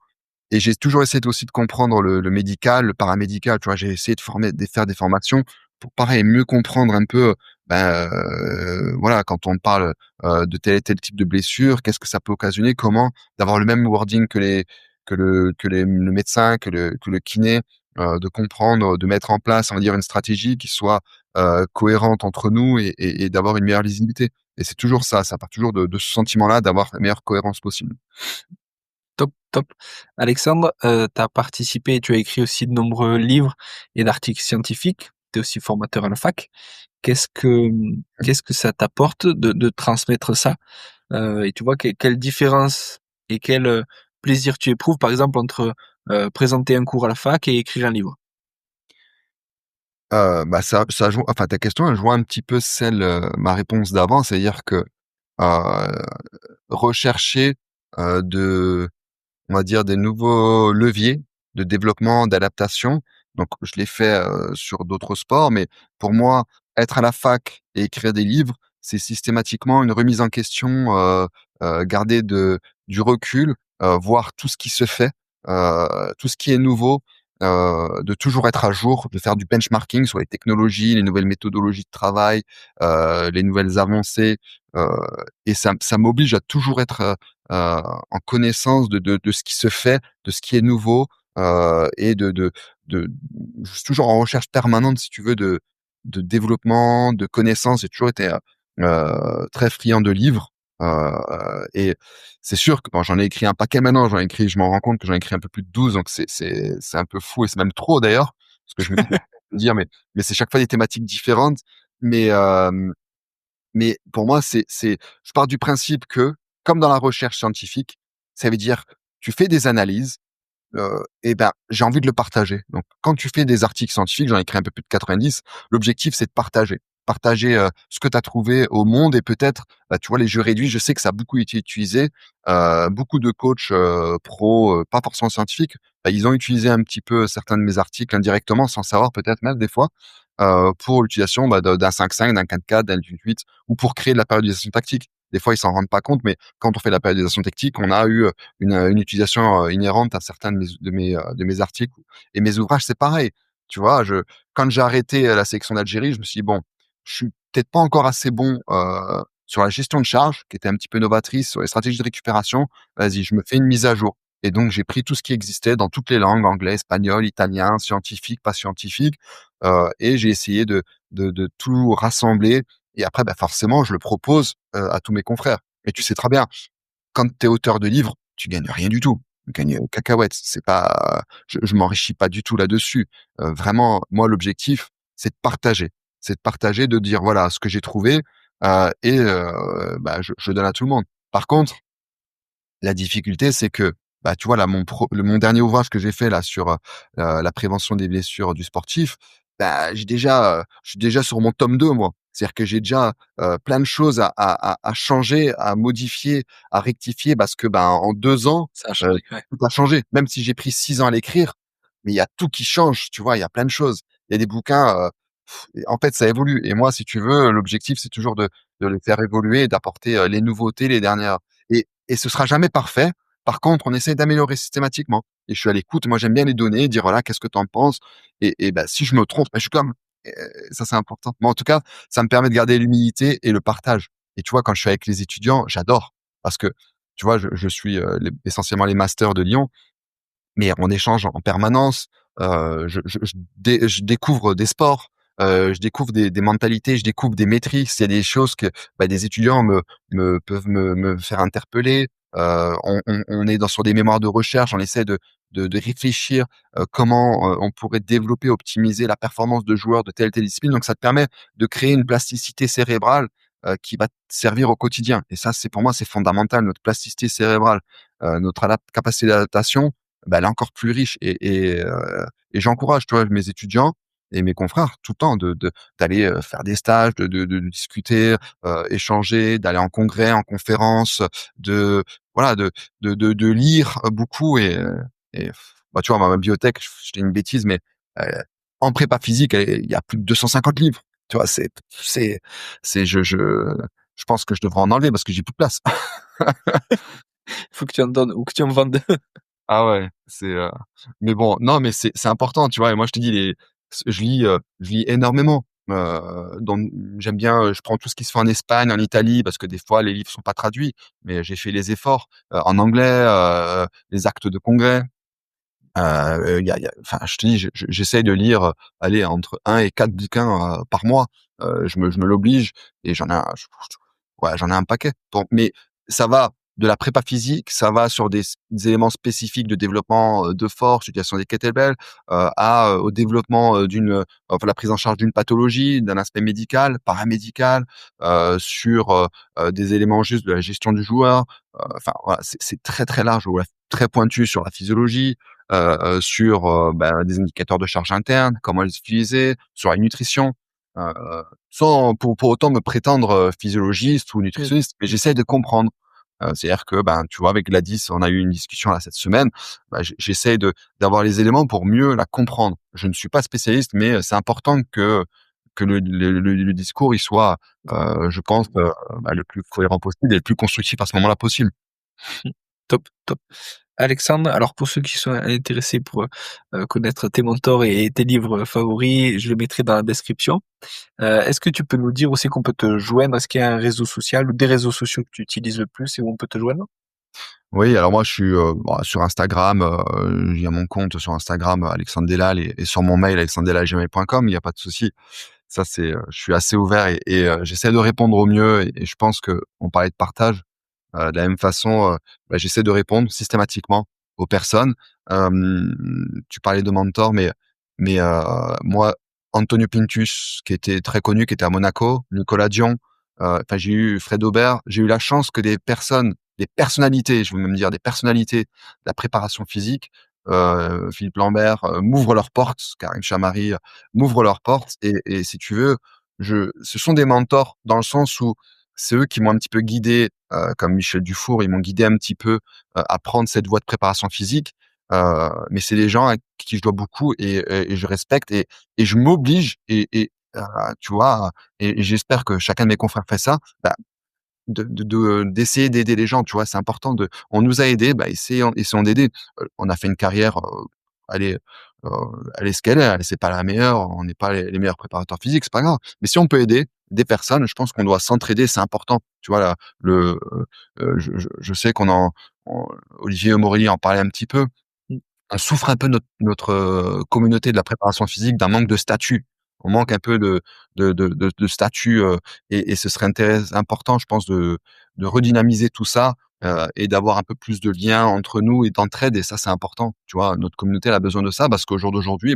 et j'ai toujours essayé aussi de comprendre le médical, le paramédical. Tu vois, j'ai essayé de faire des formations pour, pareil, mieux comprendre un peu. Ben, voilà, quand on parle de tel et tel type de blessure, qu'est-ce que ça peut occasionner, comment d'avoir le même wording le médecin, que le kiné, de comprendre, de mettre en place, on va dire, une stratégie qui soit cohérente entre nous, et d'avoir une meilleure lisibilité. Et c'est toujours ça, ça part toujours de ce sentiment-là d'avoir la meilleure cohérence possible. Top, top. Alexandre, tu as participé et tu as écrit aussi de nombreux livres et d'articles scientifiques. Tu es aussi formateur à la fac. Qu'est-ce que qu'est-ce que ça t'apporte de transmettre ça? Et tu vois quelle différence et quel, plaisir tu éprouves, par exemple, entre, présenter un cours à la fac et écrire un livre? Bah, ça joue, enfin, ta question, elle joint un petit peu ma réponse d'avant. C'est-à-dire que, heu, rechercher, de on va dire, des nouveaux leviers de développement, d'adaptation. Donc je l'ai fait, sur d'autres sports, mais pour moi, être à la fac et écrire des livres, c'est systématiquement une remise en question, garder du recul, voir tout ce qui se fait, tout ce qui est nouveau, de toujours être à jour, de faire du benchmarking sur les technologies, les nouvelles méthodologies de travail, les nouvelles avancées, heu et ça m'oblige à toujours être, en connaissance de ce qui se fait, de ce qui est nouveau, et de je suis toujours en recherche permanente, si tu veux, de développement, de connaissances. J'ai toujours été, très friand de livres, et c'est sûr que bon, j'en ai écrit un paquet maintenant, je m'en rends compte que j'en ai écrit un peu plus de 12, donc c'est un peu fou, et c'est même trop d'ailleurs, parce que je me dis mais c'est chaque fois des thématiques différentes. Mais mais pour moi, je pars du principe que, comme dans la recherche scientifique, ça veut dire, tu fais des analyses, et ben, j'ai envie de le partager. Donc, quand tu fais des articles scientifiques, j'en ai écrit un peu plus de 90, l'objectif, c'est de partager. Partager, ce que tu as trouvé au monde, et peut-être, bah, tu vois, les jeux réduits, je sais que ça a beaucoup été utilisé. Beaucoup de coachs, pros, pas forcément scientifiques, bah, ils ont utilisé un petit peu certains de mes articles indirectement, sans savoir peut-être même des fois, pour l'utilisation, bah, d'un 5-5, d'un 4-4, d'un 8-8, ou pour créer de la périodisation tactique. Des fois, ils s'en rendent pas compte, mais quand on fait de la périodisation tactique, on a eu, une utilisation, inhérente à certains de mes articles et mes ouvrages, c'est pareil. Tu vois? Quand j'ai arrêté, la sélection d'Algérie, je me suis dit: «Bon, je suis peut-être pas encore assez bon, sur la gestion de charge», qui était un petit peu novatrice, sur les stratégies de récupération. Vas-y, je me fais une mise à jour, et donc j'ai pris tout ce qui existait dans toutes les langues, anglais, espagnol, italien, scientifique, pas scientifique, et j'ai essayé de tout rassembler, et après, bah, forcément, je le propose, à tous mes confrères. Et tu sais très bien, quand tu es auteur de livres, tu gagnes rien du tout. Tu gagnes aux cacahuètes. C'est pas, je m'enrichis pas du tout là-dessus. Vraiment, moi, l'objectif, c'est de partager. C'est de partager, de dire: «Voilà ce que j'ai trouvé», bah, je donne à tout le monde. Par contre, la difficulté, c'est que, bah, tu vois, là, mon dernier ouvrage que j'ai fait là sur, la prévention des blessures du sportif, bah, je suis déjà sur mon tome 2 moi. C'est-à-dire que j'ai déjà, plein de choses à changer, à modifier, à rectifier, parce que, ben, en 2 ans, Ça a changé, ouais. tout a changé. Même si j'ai pris 6 ans à l'écrire, mais il y a tout qui change, tu vois? Il y a plein de choses. Il y a des bouquins, et en fait, ça évolue, et moi, si tu veux, l'objectif, c'est toujours de les faire évoluer, d'apporter, les nouveautés, les dernières, et ce sera jamais parfait. Par contre, on essaie d'améliorer systématiquement, et je suis à l'écoute. Moi, j'aime bien les données, dire: «Voilà, qu'est-ce que tu en penses?» Et bah, si je me trompe, bah, je suis comme, ça, c'est important. Mais en tout cas, ça me permet de garder l'humilité et le partage. Et tu vois, quand je suis avec les étudiants, j'adore, parce que, tu vois, je suis, essentiellement les masters de Lyon, mais on échange en permanence. Je découvre des sports, je découvre des mentalités, je découvre des maîtrises. Il y a des choses que des étudiants peuvent me faire interpeller. On est sur des mémoires de recherche, on essaie de réfléchir comment on pourrait développer, optimiser la performance de joueurs de telle discipline. Donc ça te permet de créer une plasticité cérébrale qui va te servir au quotidien. Et ça, c'est pour moi, c'est fondamental. Notre plasticité cérébrale, notre capacité d'adaptation, elle est encore plus riche. Et j'encourage, tu vois, mes étudiants et mes confrères tout le temps d'aller faire des stages, de discuter, échanger, d'aller en congrès, en conférence, de voilà, de lire beaucoup et tu vois, ma bibliothèque, je dis une bêtise, mais heu, en prépa physique, il y a plus de 250 livres. Tu vois, c'est je pense que je devrais en enlever parce que j'ai plus de place. Faut que tu en donnes ou que tu en vendes. Ah ouais, mais bon, non, mais c'est important, tu vois? Et moi, je te dis je lis énormément, donc j'aime bien, je prends tout ce qui se fait en Espagne, en Italie, parce que des fois les livres sont pas traduits, mais j'ai fait les efforts, en anglais, les actes de congrès. Enfin, je te dis, j'essaye de lire, allez, entre un et 4 bouquins, par mois. Je me l'oblige et j'en ai un paquet. Donc mais ça va de la prépa physique, ça va sur des éléments spécifiques de développement, de force, utilisation des kettlebells, au développement, enfin la prise en charge d'une pathologie, d'un aspect médical, paramédical, sur, des éléments juste de la gestion du joueur. Enfin voilà, c'est très, très large, ouais, très pointu sur la physiologie, sur, des indicateurs de charge interne, comment les utiliser, sur la nutrition, heu, sans pour autant me prétendre, physiologiste ou Mmh. nutritionniste, mais j'essaie de comprendre. C'est-à-dire que, tu vois, avec Gladys, on a eu une discussion là cette semaine, j'essaie d'avoir les éléments pour mieux la comprendre. Je ne suis pas spécialiste, mais c'est important que le discours il soit, je pense, le plus cohérent possible et le plus constructif à ce moment-là possible. Top, top. Alexandre, alors pour ceux qui sont intéressés pour, connaître tes mentors et tes livres favoris, je le mettrai dans la description. Est-ce que tu peux nous dire aussi qu'on peut te joindre? Est-ce qu'il y a un réseau social ou des réseaux sociaux que tu utilises le plus et où on peut te joindre? Oui, alors moi je suis, sur Instagram, il y a mon compte sur Instagram, Alexandre Delal et sur mon mail alexandredelal@gmail.com, il y a pas de souci. Ça c'est, je suis assez ouvert et j'essaie de répondre au mieux et je pense qu'on parlait de partage, de la même façon, j'essaie de répondre systématiquement aux personnes. Tu parlais de mentor, moi, Antonio Pintus, qui était très connu, qui était à Monaco, Nicolas Dion, enfin j'ai eu Fred Aubert, j'ai eu la chance que des personnalités, je veux même dire des personnalités de la préparation physique, Philippe Lambert, m'ouvrent leurs portes, Karim Chamari, m'ouvrent leurs portes et si tu veux, ce sont des mentors dans le sens où c'est eux qui m'ont un petit peu guidé, comme Michel Dufour, ils m'ont guidé un petit peu, à prendre cette voie de préparation physique, mais c'est des gens à qui je dois beaucoup et je respecte et je m'oblige tu vois? Et j'espère que chacun de mes confrères fait ça, d'essayer d'aider les gens, tu vois? C'est important on nous a aidés, essayons d'aider. On a fait une carrière, elle est, heu, elle est ce qu'elle est, c'est pas la meilleure, on n'est pas les meilleurs préparateurs physiques, c'est pas grave. Mais si on peut aider des personnes, je pense qu'on doit s'entraider, c'est important. Tu vois? Là, je sais on Olivier Morelli en parlait un petit peu. Mmh. On souffre un peu notre communauté de la préparation physique d'un manque de statut. On manque un peu de statut, et ce serait important, je pense, de redynamiser tout ça, et d'avoir un peu plus de liens entre nous et d'entraide et ça, c'est important. Tu vois? Notre communauté, elle a besoin de ça parce qu'au jour d'aujourd'hui,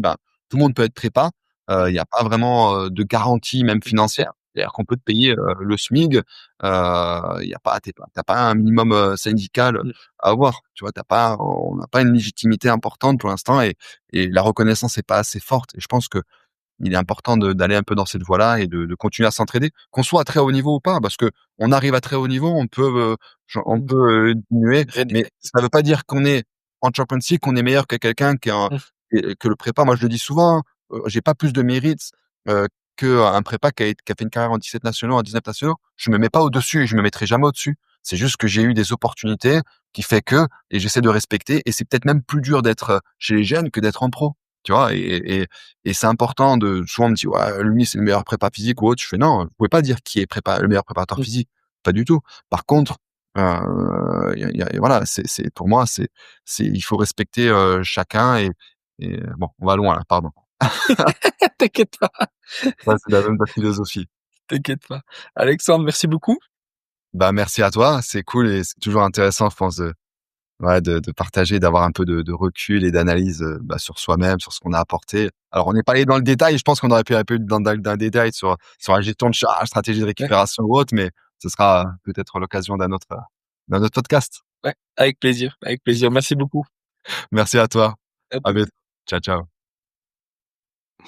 tout le monde peut être prépa. Il y a pas vraiment, de garantie même financière. C'est-à-dire qu'on peut te payer, le SMIG, il y a pas tu pas un minimum, syndical Mmh. à avoir. Tu vois? On n'a pas une légitimité importante pour l'instant et la reconnaissance est pas assez forte et je pense que il est important d'aller un peu dans cette voie-là et de continuer à s'entraider, qu'on soit à très haut niveau ou pas, parce que on arrive à très haut niveau, on Mmh. peut, diminuer, Drainer. mais ça veut pas dire qu'on est en Champions League, qu'on est meilleur que quelqu'un qui est en Mmh. que le prépa. Moi, je le dis souvent, hein, j'ai pas plus de mérite, qu'un prépa qui a fait une carrière en 17 nationaux, en 19 nationaux. Je me mets pas au-dessus et je me mettrai jamais au-dessus. C'est juste que j'ai eu des opportunités qui fait que et j'essaie de respecter et c'est peut-être même plus dur d'être, chez les jeunes que d'être en pro, tu vois? Et c'est important souvent on me dit: «Ouais, lui, c'est le meilleur prépa physique ou autre». Je fais: «Non, vous pouvez pas dire qui est le meilleur préparateur Mmh. physique, pas du tout». Par contre, Voilà, c'est pour moi, il faut respecter chacun et bon, on va loin là, pardon. T'inquiète pas, Ouais, c'est la même philosophie. t'inquiète pas. Alexandre, merci beaucoup. Bah, merci à toi, c'est cool et c'est toujours intéressant, je pense, de partager, d'avoir un peu de recul et d'analyse, sur soi-même, sur ce qu'on a apporté. Alors, on n'est pas allé dans le détail, je pense qu'on aurait pu aller un peu dans le détail sur la gestion de charge, stratégie de Ouais, récupération ou autre, mais ce sera peut-être l'occasion d'un autre podcast. ouais, avec plaisir, avec plaisir. Merci beaucoup. Merci à toi. À À plus. bientôt. Ciao, ciao.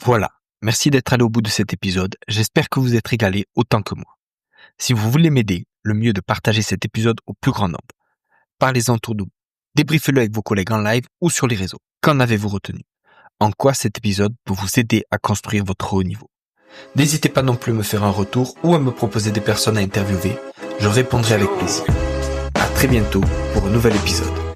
Voilà. Merci d'être allé au bout de cet épisode. J'espère que vous êtes régalé autant que moi. Si vous voulez m'aider, le mieux est de partager cet épisode au plus grand nombre. Parlez-en autour de vous. Débriefez-le avec vos collègues en live ou sur les réseaux. Qu'en avez-vous retenu? En quoi cet épisode peut vous aider à construire votre haut niveau? N'hésitez pas non plus à me faire un retour ou à me proposer des personnes à interviewer. Je répondrai avec plaisir. À très bientôt pour un nouvel épisode.